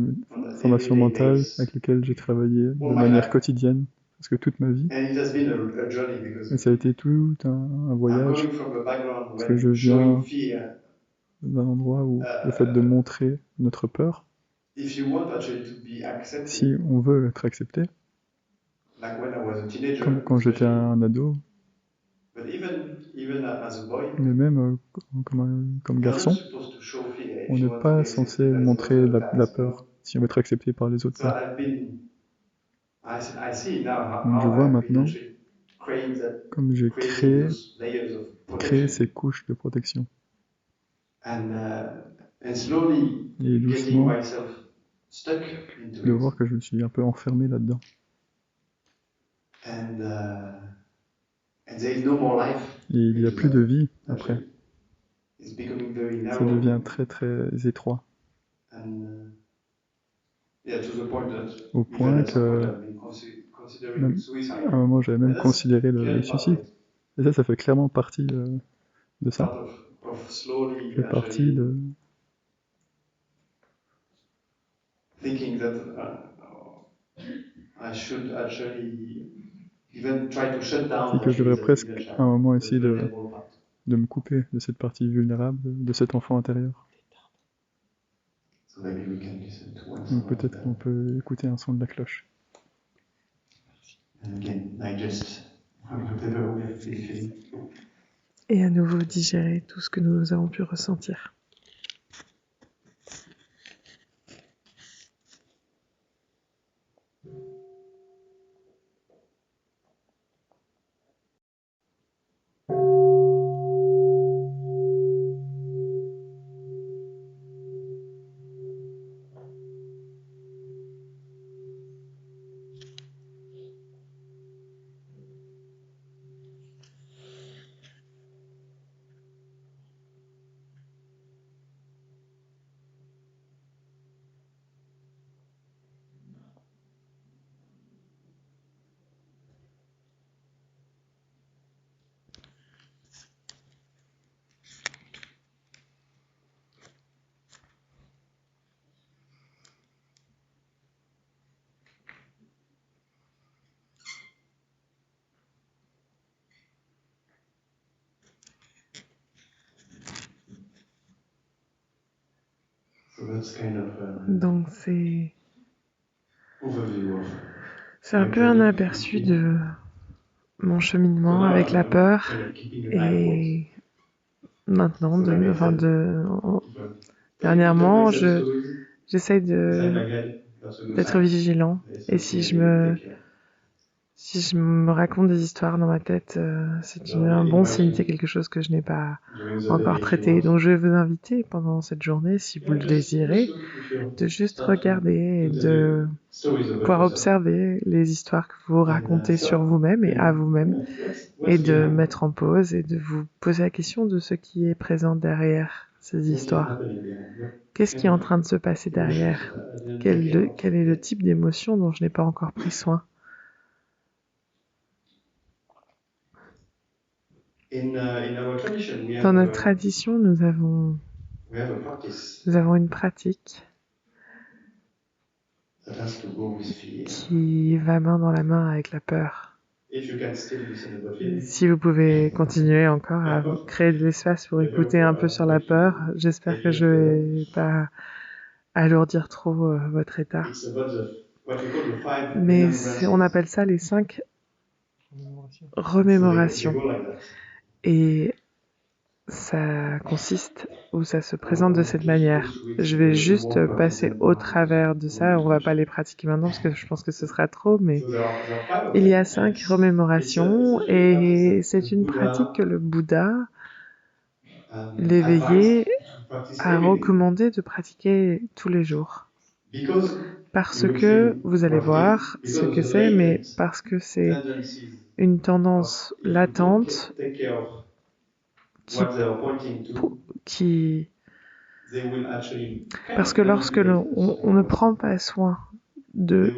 formation mentale avec laquelle j'ai travaillé de manière quotidienne, parce que toute ma vie. Et ça a été tout un voyage, parce que je viens d'un endroit où le fait de montrer notre peur, si on veut être accepté, comme quand j'étais un ado, mais même comme garçon, on n'est pas censé montrer la peur si on veut être accepté par les autres gars. Donc je vois maintenant comme j'ai créé ces couches de protection. Et doucement, de voir que je me suis un peu enfermé là-dedans. Et il n'y a plus de vie après. Ça devient très très étroit. Au point que même, à un moment j'avais même considéré le suicide. Et ça fait clairement partie de ça. Ça fait partie de... C'est que je devrais presque à un moment essayer de me couper de cette partie vulnérable, de cet enfant intérieur. Donc peut-être qu'on peut écouter un son de la cloche. Et à nouveau digérer tout ce que nous avons pu ressentir. Donc c'est un peu un aperçu de mon cheminement avec la peur et maintenant dernièrement j'essaye d'être vigilant et si je me raconte des histoires dans ma tête, c'est un bon signe, c'est quelque chose que je n'ai pas encore traité. Donc je vais vous inviter pendant cette journée, si vous le désirez, de juste regarder et de pouvoir observer les histoires que vous racontez sur vous-même et à vous-même et de mettre en pause et de vous poser la question de ce qui est présent derrière ces histoires. Qu'est-ce qui est en train de se passer derrière ? Quel est le type d'émotion dont je n'ai pas encore pris soin ? Dans notre tradition, nous avons une pratique qui va main dans la main avec la peur. Si vous pouvez continuer encore à créer de l'espace pour écouter un peu sur la peur, j'espère que je vais pas alourdir trop votre état. Mais on appelle ça les 5 remémorations. Et ça consiste ou ça se présente de cette manière. Je vais juste passer au travers de ça. On va pas les pratiquer maintenant parce que je pense que ce sera trop, mais il y a 5 remémorations et c'est une pratique que le Bouddha, l'éveillé, a recommandé de pratiquer tous les jours. Parce que, vous allez voir ce que c'est, mais parce que c'est une tendance latente qui parce que lorsque on ne prend pas soin de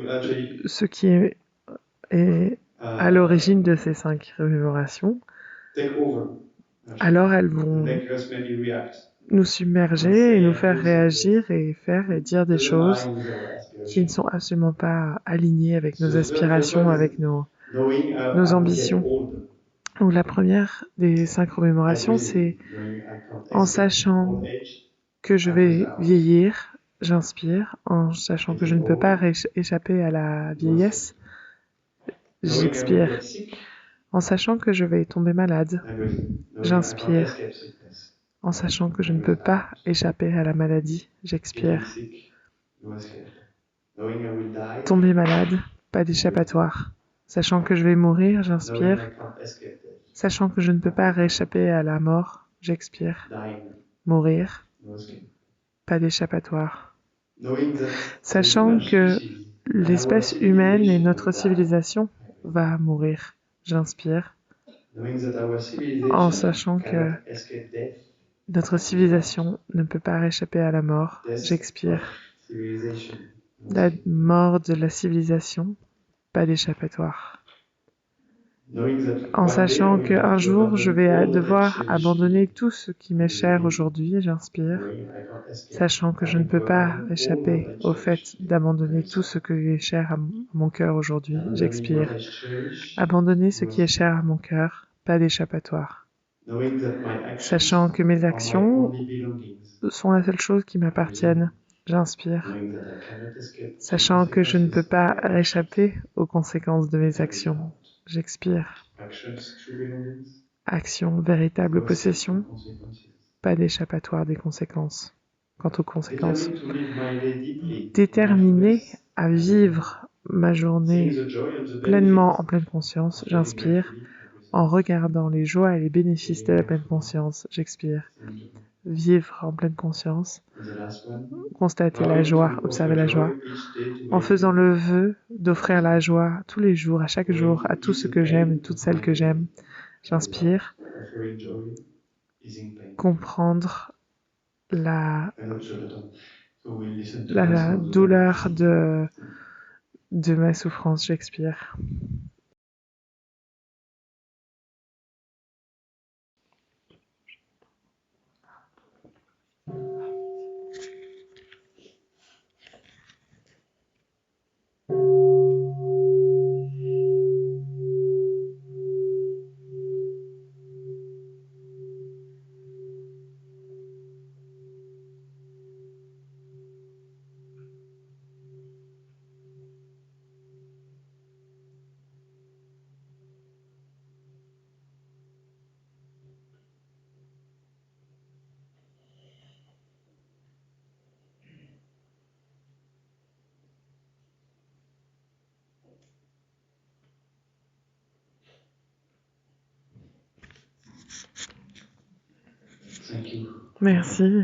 ce qui est à l'origine de ces 5 remémorations, alors elles vont nous submerger et nous faire réagir et faire et dire des choses qui ne sont absolument pas alignées avec nos aspirations, avec nos ambitions. Donc la première des 5 remémorations, c'est en sachant que je vais vieillir, j'inspire, en sachant que je ne peux pas échapper à la vieillesse, j'expire. En sachant que je vais tomber malade, j'inspire. En sachant que je ne peux pas échapper à la maladie, j'expire. Tomber malade, pas d'échappatoire. Sachant que je vais mourir, j'inspire. Sachant que je ne peux pas rééchapper à la mort, j'expire. Mourir, pas d'échappatoire. Sachant que l'espèce humaine et notre civilisation va mourir, j'inspire. En sachant que notre civilisation ne peut pas rééchapper à la mort, j'expire. La mort de la civilisation, pas d'échappatoire. En sachant qu'un jour, je vais devoir abandonner tout ce qui m'est cher aujourd'hui, j'inspire. Sachant que je ne peux pas échapper au fait d'abandonner tout ce qui est cher à mon cœur aujourd'hui, j'expire. Abandonner ce qui est cher à mon cœur, pas d'échappatoire. Sachant que mes actions sont la seule chose qui m'appartiennent, j'inspire. Sachant que je ne peux pas échapper aux conséquences de mes actions, j'expire. Action, véritable possession, pas d'échappatoire des conséquences. Quant aux conséquences, déterminé à vivre ma journée pleinement en pleine conscience, j'inspire. En regardant les joies et les bénéfices de la pleine conscience, j'expire. Vivre en pleine conscience, constater la joie, observer la joie, en faisant le vœu d'offrir la joie tous les jours, à chaque jour, à tout ce que j'aime et toutes celles que j'aime. J'inspire. Comprendre la douleur de ma souffrance, j'expire. Merci.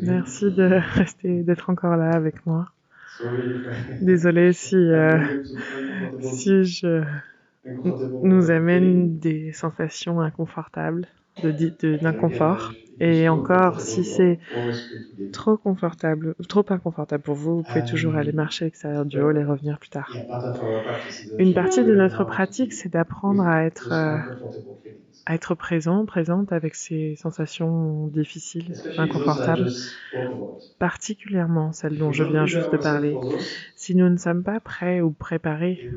Merci d'être encore là avec moi. Désolée si je nous amène des sensations inconfortables, d'inconfort. Et encore, si c'est trop inconfortable pour vous, vous pouvez toujours aller marcher à l'extérieur du hall et revenir plus tard. Une partie de notre pratique, c'est d'apprendre à être être présente avec ces sensations difficiles, inconfortables, particulièrement celles dont je viens juste de parler. Si nous ne sommes pas prêts ou préparés,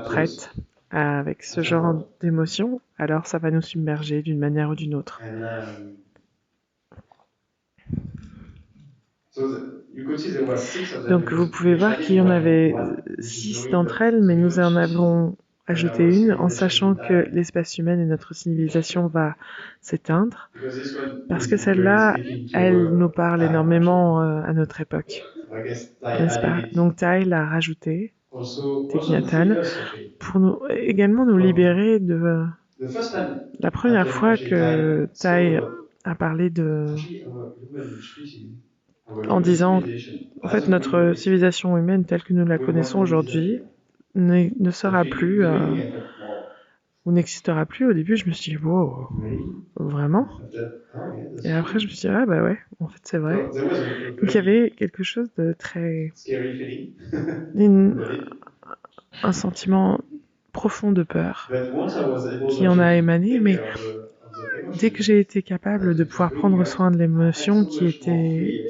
prêtes avec ce genre d'émotions, alors ça va nous submerger d'une manière ou d'une autre. Donc vous pouvez voir qu'il y en avait 6 d'entre elles, mais nous en avons ajouté une en sachant que l'espèce humaine et notre civilisation va s'éteindre, parce que celle-là, elle nous parle énormément à notre époque, n'est-ce pas? Donc Thay l'a rajoutée, Thich Nhat Hanh, pour également nous libérer de... La première fois que Thay a parlé en disant, en fait, notre civilisation humaine telle que nous la connaissons aujourd'hui ne sera plus, ou n'existera plus. Au début, je me suis dit, wow, vraiment? Et après, je me suis dit, ah bah ouais, en fait, c'est vrai. Donc, il y avait quelque chose de très... un sentiment profond de peur qui en a émané, mais dès que j'ai été capable de pouvoir prendre soin de l'émotion qui était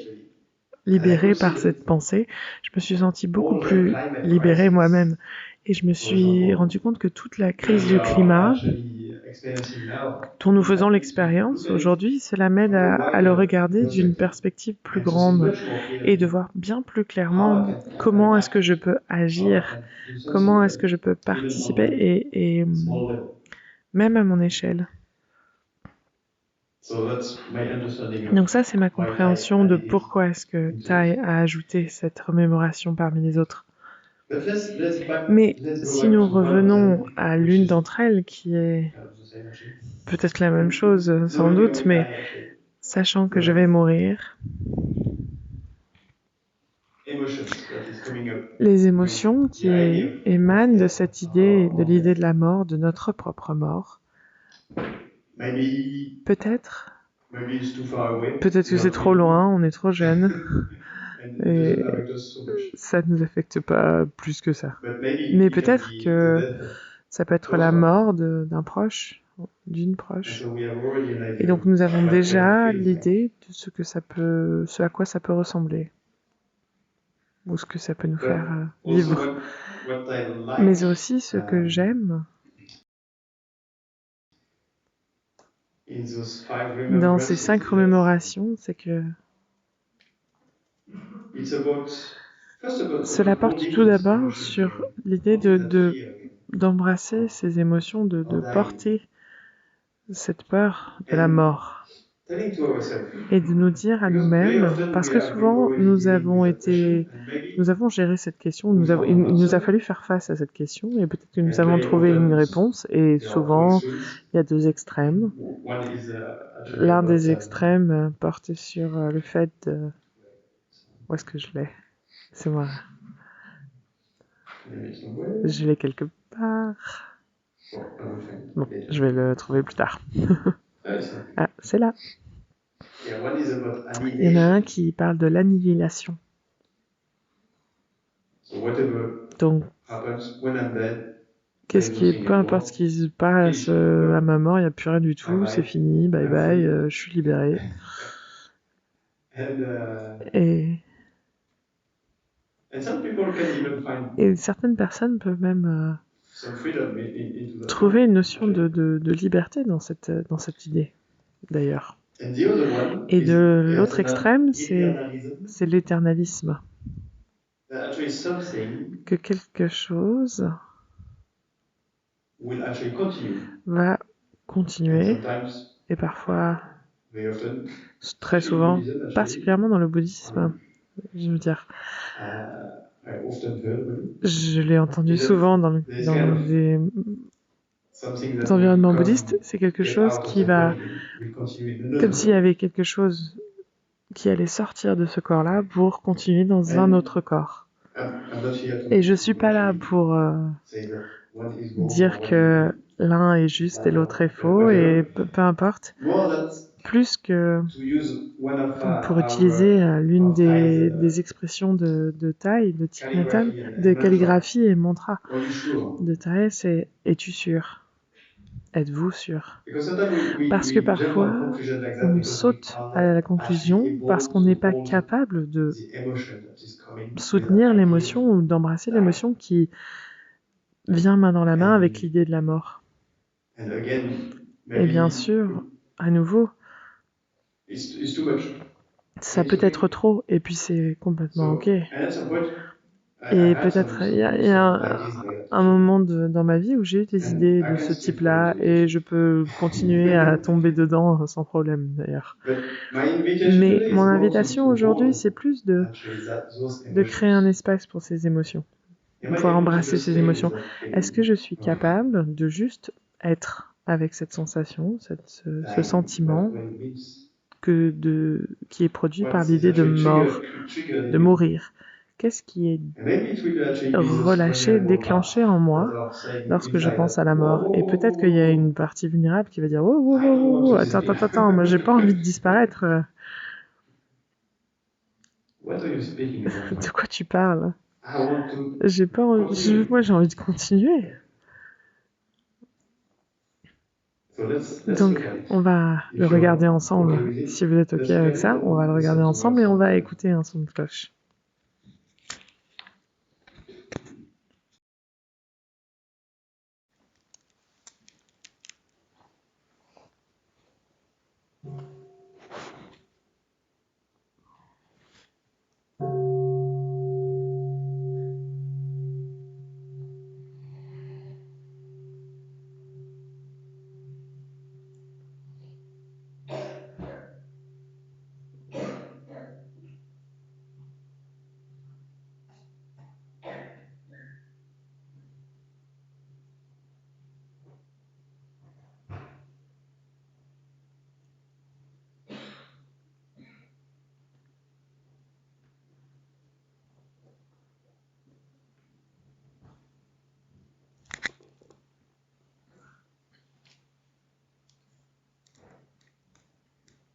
libérée par cette pensée, je me suis sentie beaucoup plus libérée moi-même. Et je me suis rendu compte que toute la crise du climat dont nous faisons l'expérience aujourd'hui, cela m'aide à le regarder d'une perspective plus grande et de voir bien plus clairement comment est-ce que je peux agir, comment est-ce que je peux participer et même à mon échelle. Donc ça, c'est ma compréhension de pourquoi est-ce que Thay a ajouté cette remémoration parmi les autres. Mais si nous revenons à l'une d'entre elles, qui est peut-être la même chose, sans doute, mais sachant que je vais mourir, les émotions qui émanent de cette idée, de l'idée de la mort, de notre propre mort, peut-être que c'est trop loin, on est trop jeune, et ça ne nous affecte pas plus que ça. Mais peut-être que ça peut être la mort d'un proche, d'une proche. Et donc nous avons déjà l'idée de ce à quoi ça peut ressembler, ou ce que ça peut nous faire vivre. Mais aussi ce que j'aime dans ces 5 remémorations, c'est que cela porte tout d'abord sur l'idée d'embrasser ces émotions, de porter cette peur de la mort et de nous dire à nous-mêmes, parce que souvent nous avons géré cette question, il nous a fallu faire face à cette question et peut-être que nous avons trouvé une réponse et souvent il y a 2 extrêmes. L'un des extrêmes porte sur le fait de... Où est-ce que je l'ai? C'est moi. Je l'ai quelque part. Bon, je vais le trouver plus tard. Ah, c'est là. Il y en a un qui parle de l'annihilation. Donc, peu importe ce qui se passe à ma mort, il n'y a plus rien du tout, c'est fini, bye bye, je suis libérée. Et certaines personnes peuvent même trouver une notion de liberté dans cette idée, d'ailleurs. Et de l'autre extrême, c'est l'éternalisme. Que quelque chose va continuer, et parfois, très souvent, particulièrement dans le bouddhisme, je veux dire, je l'ai entendu souvent dans des environnements bouddhistes, c'est quelque chose qui va, comme s'il y avait quelque chose qui allait sortir de ce corps-là pour continuer dans un autre corps. Et je suis pas là pour dire que l'un est juste et l'autre est faux, et peu importe, plus que pour utiliser l'une des expressions de Thay, de Thich Nhat Hanh, de calligraphie et mantra de Thay, c'est « Es-tu sûr ? êtes-vous sûr? Because sometimes Parce que we jump on parfois, conclusion like that on because we saute are à not la actually conclusion parce able qu'on n'est to pas hold capable de the emotion that is coming with soutenir the idea l'émotion ou d'embrasser of dying. l'émotion qui vient main dans la main avec And, l'idée de la mort. and again, Et bien maybe sûr, à nouveau, it's too much. ça And peut it's okay. être trop, et puis c'est complètement ok. And at some point, I Et had peut-être il y a some ideas like that. un moment dans ma vie où j'ai eu des And idées I de can ce still type-là, fall into et it. je peux continuer à tomber dedans sans problème d'ailleurs. But my invitation Mais today is mon more invitation to aujourd'hui, hold c'est plus de actually those créer un emotions. espace pour ces émotions, Am I pouvoir able to embrasser just ces stay with émotions. that Est-ce que feeling je suis of capable de juste être avec cette sensation, ce dying? sentiment What it means? qui est produit par What is l'idée de actually mort, triggered de in me? mourir? Qu'est-ce qui est And maybe it will actually be those relâché, vulnerable déclenché parts en that moi are saying lorsque je inside pense that, à la mort? whoa, Et whoa, peut-être whoa, qu'il y a whoa, une whoa. partie vulnérable qui va dire oh, oh, I don't want oh, to attends, disappear. attends, moi j'ai pas envie de disparaître. What are you speaking about? De quoi tu parles? I want to J'ai pas envie, continue. moi j'ai envie de continuer. So let's Donc look at it. on va If le you're regarder okay ensemble. with it, Si vous êtes ok let's look avec at ça, it on va and le regarder listen to ensemble et on one va song. écouter un son de cloche.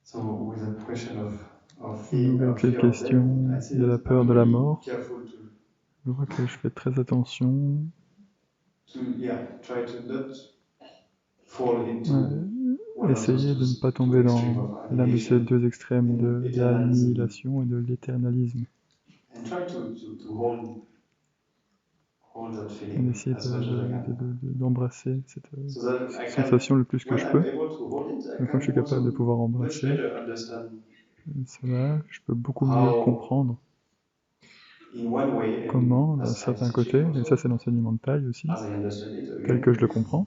So with the question of Donc avec cette fear of question death, I see de la that peur I'm de la really mort, careful je vois que je fais très attention try to not fall into one of essayer de ne those pas two tomber extremes dans of l'un de ces annihilation deux extrêmes and de eternalism, l'annihilation et de l'éternalisme. and try to hold that Et feeling d'essayer as much as I can. d'embrasser cette So that I can, sensation le plus que when je I'm peux. able to hold it, I Donc quand je suis can capable de also pouvoir much embrasser better understand cela, je peux beaucoup mieux how, comprendre in one way, comment, and d'un as I certain teach it côté, et ça c'est also, l'enseignement de taille aussi, as I understand it tel que je le again, comprends,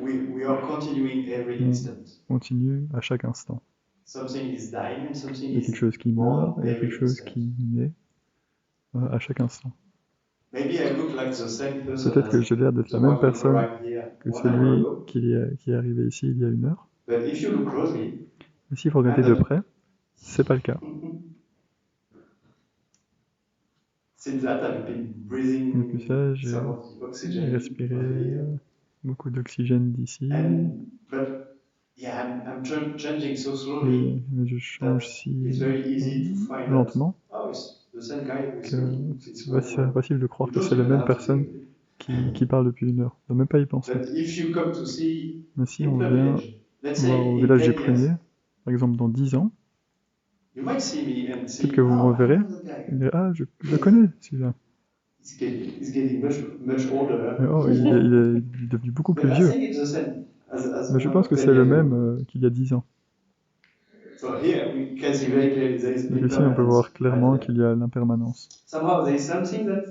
we are continuing every on instant. continue à chaque instant. Something is dying and something Il y a quelque is chose qui meurt born et il y a quelque every chose instant. qui naît à chaque instant. Maybe I look like the same person Peut-être que as j'ai l'air d'être the la même one who personne arrived here que 1 hour celui ago. qui est arrivé ici il y a 1 heure. But if you look closely, Mais s'il faut regarder I'm de not. près, c'est pas le cas. Since that, I've been Depuis ça, breathing j'ai some of the oxygen respiré of here. beaucoup d'oxygène d'ici, But yeah, I'm changing so slowly mais je change that si it's very easy to find that, lentement oh, it's the same guy who is que speaking. It's one c'est hour. facile de croire You que don't c'est la even même have to personne think. qui parle depuis 1 heure. On ne doit même pas y penser. But if you come to see Mais si in on the vient village, let's voir say au in village 10 des years, pruniers, par exemple dans 10 ans, you might see me and peut-être see, que vous me oh, I reverrez, know that guy. et dire, ah, je le connais, celui-là. He's getting much older. Mais oh, il est devenu beaucoup But plus I vieux. think it's the same as Mais je pense que 10 c'est le years même ago. qu'il y a 10 ans. So here we can see very clearly there is Donc ici, on peut voir impermanence clairement right qu'il there. y a l'impermanence. Somehow there is something that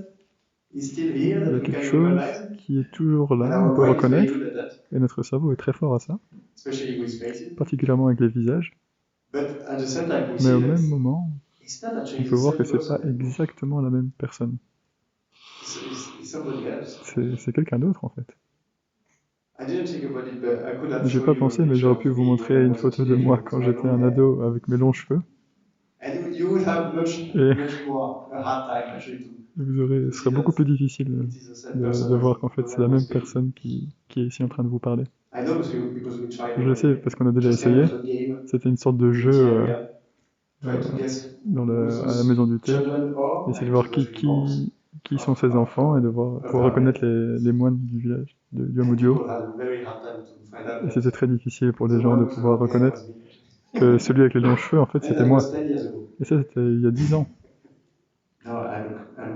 is still here Il y that a we quelque can chose recognize, qui est toujours and là, on our peut brain is very reconnaître, good at that, et notre cerveau est très fort à ça, especially with faces. particulièrement avec les visages. But at the same time, we Mais see au that même moment, it's not on actually peut the voir que same c'est pas person anymore. exactement la même personne. It's somebody else. C'est quelqu'un d'autre en fait. I didn't think about it, but I could have J'ai shown pas you a pensé, mais picture j'aurais pu of vous me montrer when I une was a photo de moi teenager with quand my j'étais long un hair. ado avec mes longs cheveux. And you would have Et much more a hard time actually to ce serait see beaucoup plus that difficile it is the same de person voir qu'en fait as c'est when la I was même speaking. personne qui est ici en train de vous parler. I know because we tried Je le sais already. parce qu'on a déjà Just kind essayé. of a game C'était une sorte de in the jeu tea area. Try to euh, guess à la maison du thé. children are Essayer de and to voir watch reports qui sont ses enfants et de pouvoir reconnaître les moines du village. du home audio. People had a very hard time to find out Et that c'était très difficile pour les the gens de one with the pouvoir long hair reconnaître was me. que celui avec les longs cheveux, en fait, And c'était that moi. was 10 years ago. Et ça, c'était il y a 10 ans. Now I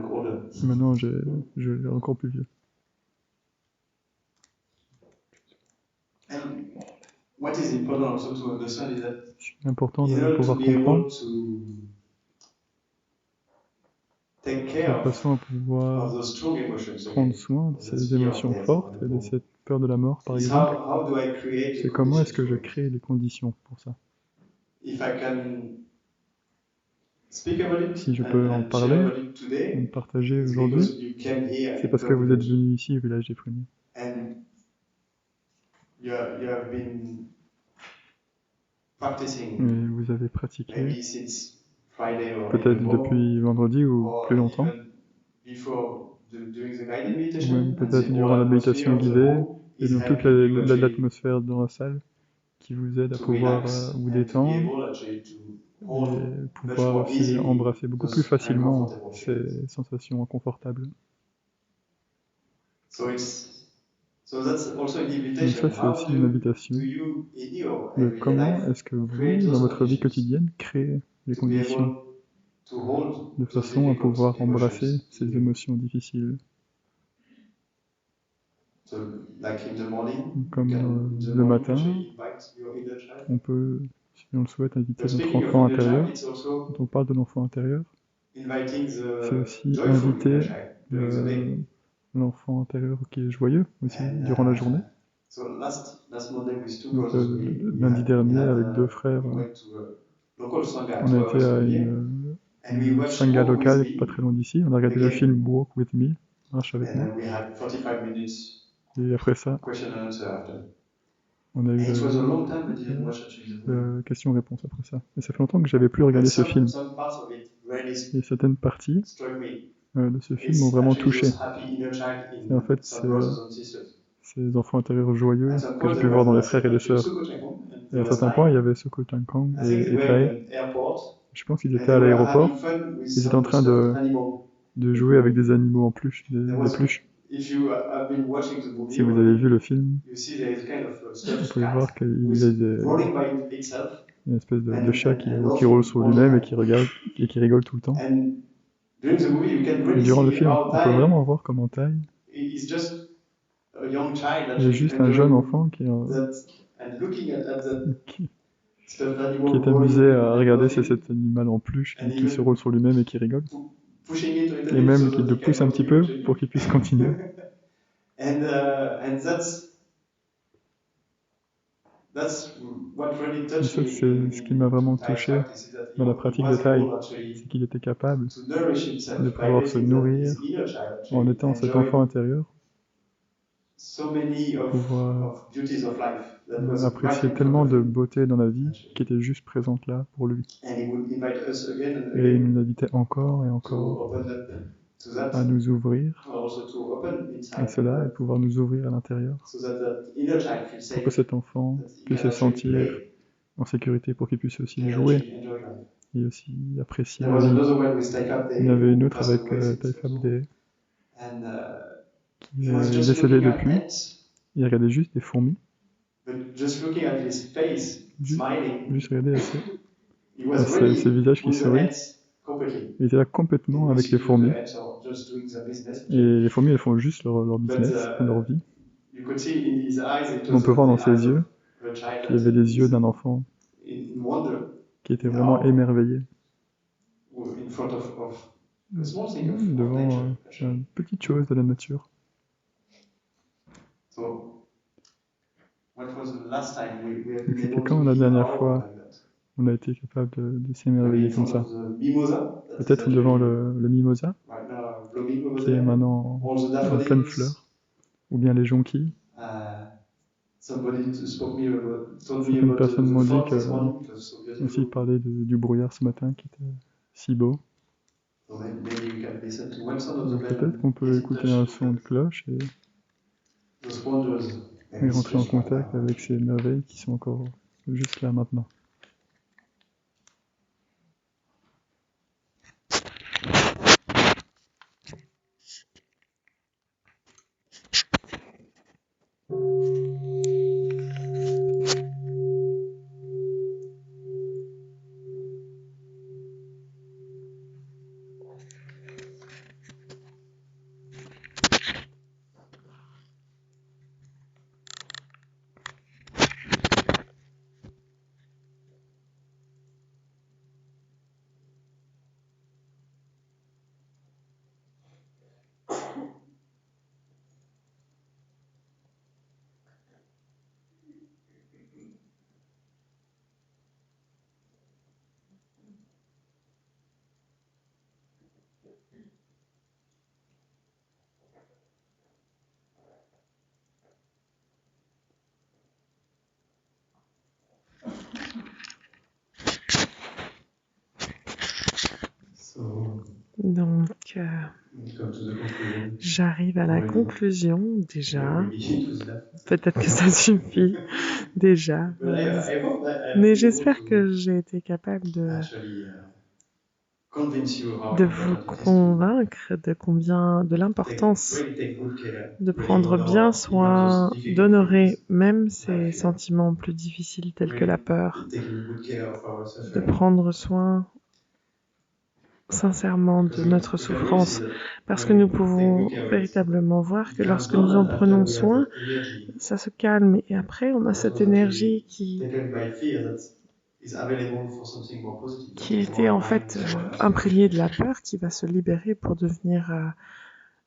look older. Maintenant, je suis encore plus vieux. And what is important also to understand is that Ce qui est important in de order to pouvoir be comprendre, able to take de care façon à of pouvoir those strong emotions prendre again, soin de of that ces fear of émotions death, for fortes et de example, cette peur de la mort, par is exemple, how do I create c'est the comment est-ce conditions que je for it? crée les conditions pour ça. If I can speak about it Si je peux en and share parler, about it en today, partager it's aujourd'hui, because you came here c'est in parce que Pearl vous êtes Village venu ici au village des Pruniers. and you have been practicing Et vous avez pratiqué, maybe since Friday or peut-être even more, depuis vendredi ou or plus longtemps, even before doing the guided ou meditation, même and peut-être the durant whole la atmosphere méditation of the guidée, home et is dans toute helping you actually l'atmosphère dans la salle qui vous aide à to pouvoir relax vous and to be détendre able actually to hold et much pouvoir more aussi easily embrasser beaucoup plus those facilement uncomfortable feelings. ces sensations inconfortables. So that's also an Donc invitation. ça, c'est How aussi une invitation do you in your de everyday comment life est-ce que create vous, dans those votre vie conditions quotidienne, créez les to be conditions able to hold de those façon à difficult pouvoir embrasser emotions ces in you? émotions difficiles. So like in the morning, you Comme can in the le morning matin, actually invite your inner child. on peut, si on le souhaite, inviter But notre speaking of enfant inner intérieur. child, it's also Quand on parle de l'enfant intérieur, inviting c'est the aussi joyful inner inviter child during the day. l'enfant intérieur qui est joyeux aussi And durant la journée. so last Monday with two Donc brothers, lundi dernier, avec deux frères, we went to a local sangha on 2 a hours été à from here, and we watched sangha Walk With locale Me, pas très loin d'ici. On a regardé le again. film Walk With Me, Marche avec And moi. then we had 45 minutes Et après ça, question and answer after. on a eu And it was a long time I didn't watch actually the movie. question-réponse après ça. Et ça fait longtemps que j'avais plus regardé ce film. Some parts of it really Et certaines parties struck me. de ce film m'ont It's vraiment actually touché. those happy inner child Et en in fait, some brothers and sisters. ces enfants intérieurs joyeux At some que point j'ai pu there voir dans was les frères et les sœurs. Suko Changkong, and Et there à was certains points, il y Tai. avait Soko Tankang I think they et were Tai. in an airport, Je pense qu'ils and étaient they à were l'aéroport. having fun with Ils étaient en some train stuffed animal. de jouer avec des animaux en peluche, There des was, peluches. if you have been watching the movie, Si vous avez vu le film, you see there is kind of a vous stuffed pouvez voir cat qu'il who y a is rolling by itself une espèce de and chat qui laughing roule sur all lui-même the et time. qui regarde et qui rigole tout le temps. And during the movie, you can Et really durant le see film, how on peut Tai vraiment voir comment Tai is just a young child est actually juste un jeune enjoying enfant qui that and looking at that qui stuffed est animal amusé rolling à and regarder laughing, cet animal en peluche and qui se even roule sur lui-même et qui rigole. pushing it a little Et bit même so qui that le he can pousse un petit continue peu actually. pour qu'il puisse continuer. And that's what really Et touched ça, me c'est ce qui m'a vraiment touché practice, is that dans la he pratique de was Tai. able actually C'est qu'il était capable to nourish de himself by pouvoir se letting that nourrir his inner child en actually étant cet enjoy enfant intérieur, so many pouvoir of beauties of life that was right apprécier in front tellement of de him. beauté dans la vie Actually. qui était juste présente là pour lui. And he would invite us again and Et il again nous invitait encore et to encore open up to that, à nous ouvrir also to open à inside cela et pouvoir nous ouvrir à l'intérieur so that inner child feels pour que safe, cet enfant that he puisse can se actually sentir play, en sécurité, pour qu'il puisse aussi can jouer actually enjoy life. et aussi apprécier There la was vie. another one with Taika Il y en avait une who autre passed avec away since Taifab also. Day And qui he was est just décédé looking at depuis. ants, Il regardait juste des fourmis, but just looking at his face, smiling, juste regarder he was ces really visages qui with the sourient. ants completely. Il était là In complètement avec les which fourmis. the ants are just doing their business. Et les fourmis, elles font juste leur But business, leur vie. you could see in his eyes, it On was peut voir dans the ses eyes yeux of a child qu'il y avait les yeux that d'un enfant is in wonder, qui était in vraiment awe, émerveillé in front of a small thing of devant nature. Actually. une petite chose de la nature. So, what was the last time we have been C'était able quand to la be dernière awed fois like that? on a été capable de Maybe s'émerveiller in comme front ça? of the mimosa, that is Peut-être devant actually le mimosa, right now blooming over qui est there. maintenant All the en pleine daffodils. fleur, ou bien les jonquilles. Somebody told me Certaines about personnes m'ont the dit fog this morning. It was so aussi beautiful. parler du brouillard ce matin qui était si beau. So maybe you can listen to one sound of the Donc bell peut-être and qu'on peut get in écouter touch un with son de cloche those wonders. et Maybe it's rentrer en just right contact now. avec ces merveilles qui sont encore juste là maintenant. Donc, j'arrive à la conclusion déjà. Peut-être que ça suffit déjà. Mais j'espère que j'ai été capable de vous convaincre de l'importance de prendre bien soin, d'honorer même ces sentiments plus difficiles tels que la peur, de prendre soin sincèrement de notre souffrance, parce que nous pouvons véritablement voir que lorsque nous en prenons soin, ça se calme et après on a cette énergie qui était en fait imprégnée de la peur qui va se libérer pour devenir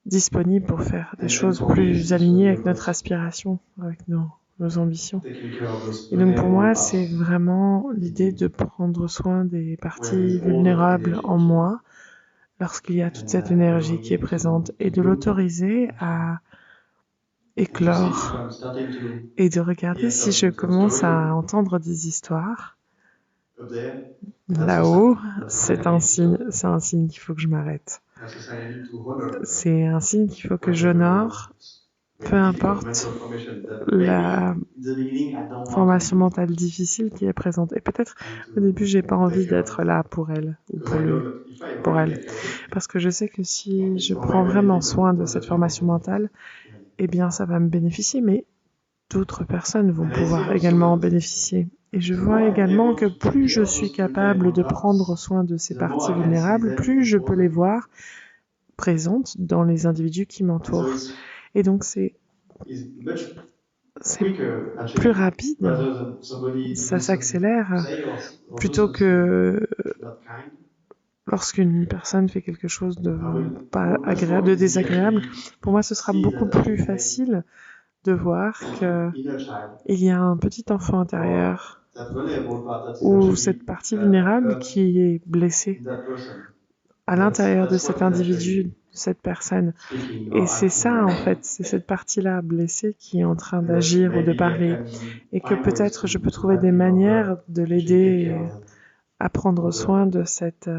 disponible pour faire des choses plus alignées avec notre aspiration, avec nos ambitions. Et donc pour moi, c'est vraiment l'idée de prendre soin des parties vulnérables en moi lorsqu'il y a toute cette énergie qui est présente et de l'autoriser à éclore et de regarder si je commence à entendre des histoires. Là-haut, c'est un signe qu'il faut que je m'arrête. C'est un signe qu'il faut que j'honore, peu importe la formation mentale difficile qui est présente. Et peut-être au début, j'ai pas envie d'être là pour elle ou pour elle, parce que je sais que si je prends vraiment soin de cette formation mentale, eh bien, ça va me bénéficier, mais d'autres personnes vont pouvoir également en bénéficier. Et je vois également que plus je suis capable de prendre soin de ces parties vulnérables, plus je peux les voir présentes dans les individus qui m'entourent. Et donc c'est plus rapide, ça s'accélère, plutôt que lorsqu'une personne fait quelque chose de pas agréable, de désagréable. Pour moi, ce sera beaucoup plus facile de voir qu'il y a un petit enfant intérieur ou cette partie vulnérable qui est blessée à l'intérieur de cet individu, de cette personne. Et c'est ça, en fait, c'est cette partie-là blessée qui est en train d'agir ou de parler. Et que peut-être je peux trouver des manières de l'aider à prendre soin de cette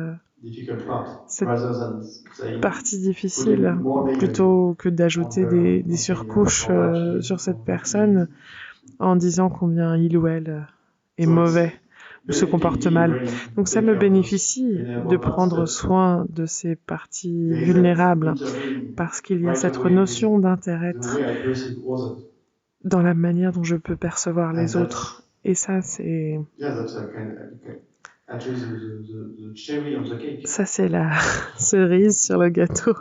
partie difficile, plutôt que d'ajouter des surcouches sur cette personne en disant combien il ou elle est mauvais ou se comporte mal. Donc ça me bénéficie de prendre soin de ces parties vulnérables parce qu'il y a cette notion d'intérêt-être dans la manière dont je peux percevoir les autres. Et ça, c'est... Ça, c'est la cerise sur le gâteau.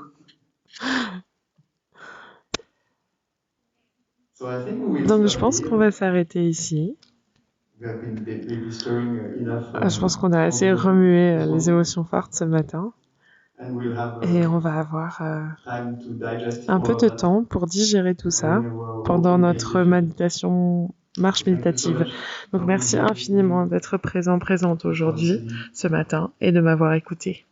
Donc je pense qu'on va s'arrêter ici. Je pense qu'on a assez remué les émotions fortes ce matin. Et on va avoir un peu de temps pour digérer tout ça pendant notre marche méditative. Donc merci infiniment d'être présente aujourd'hui, ce matin, et de m'avoir écouté.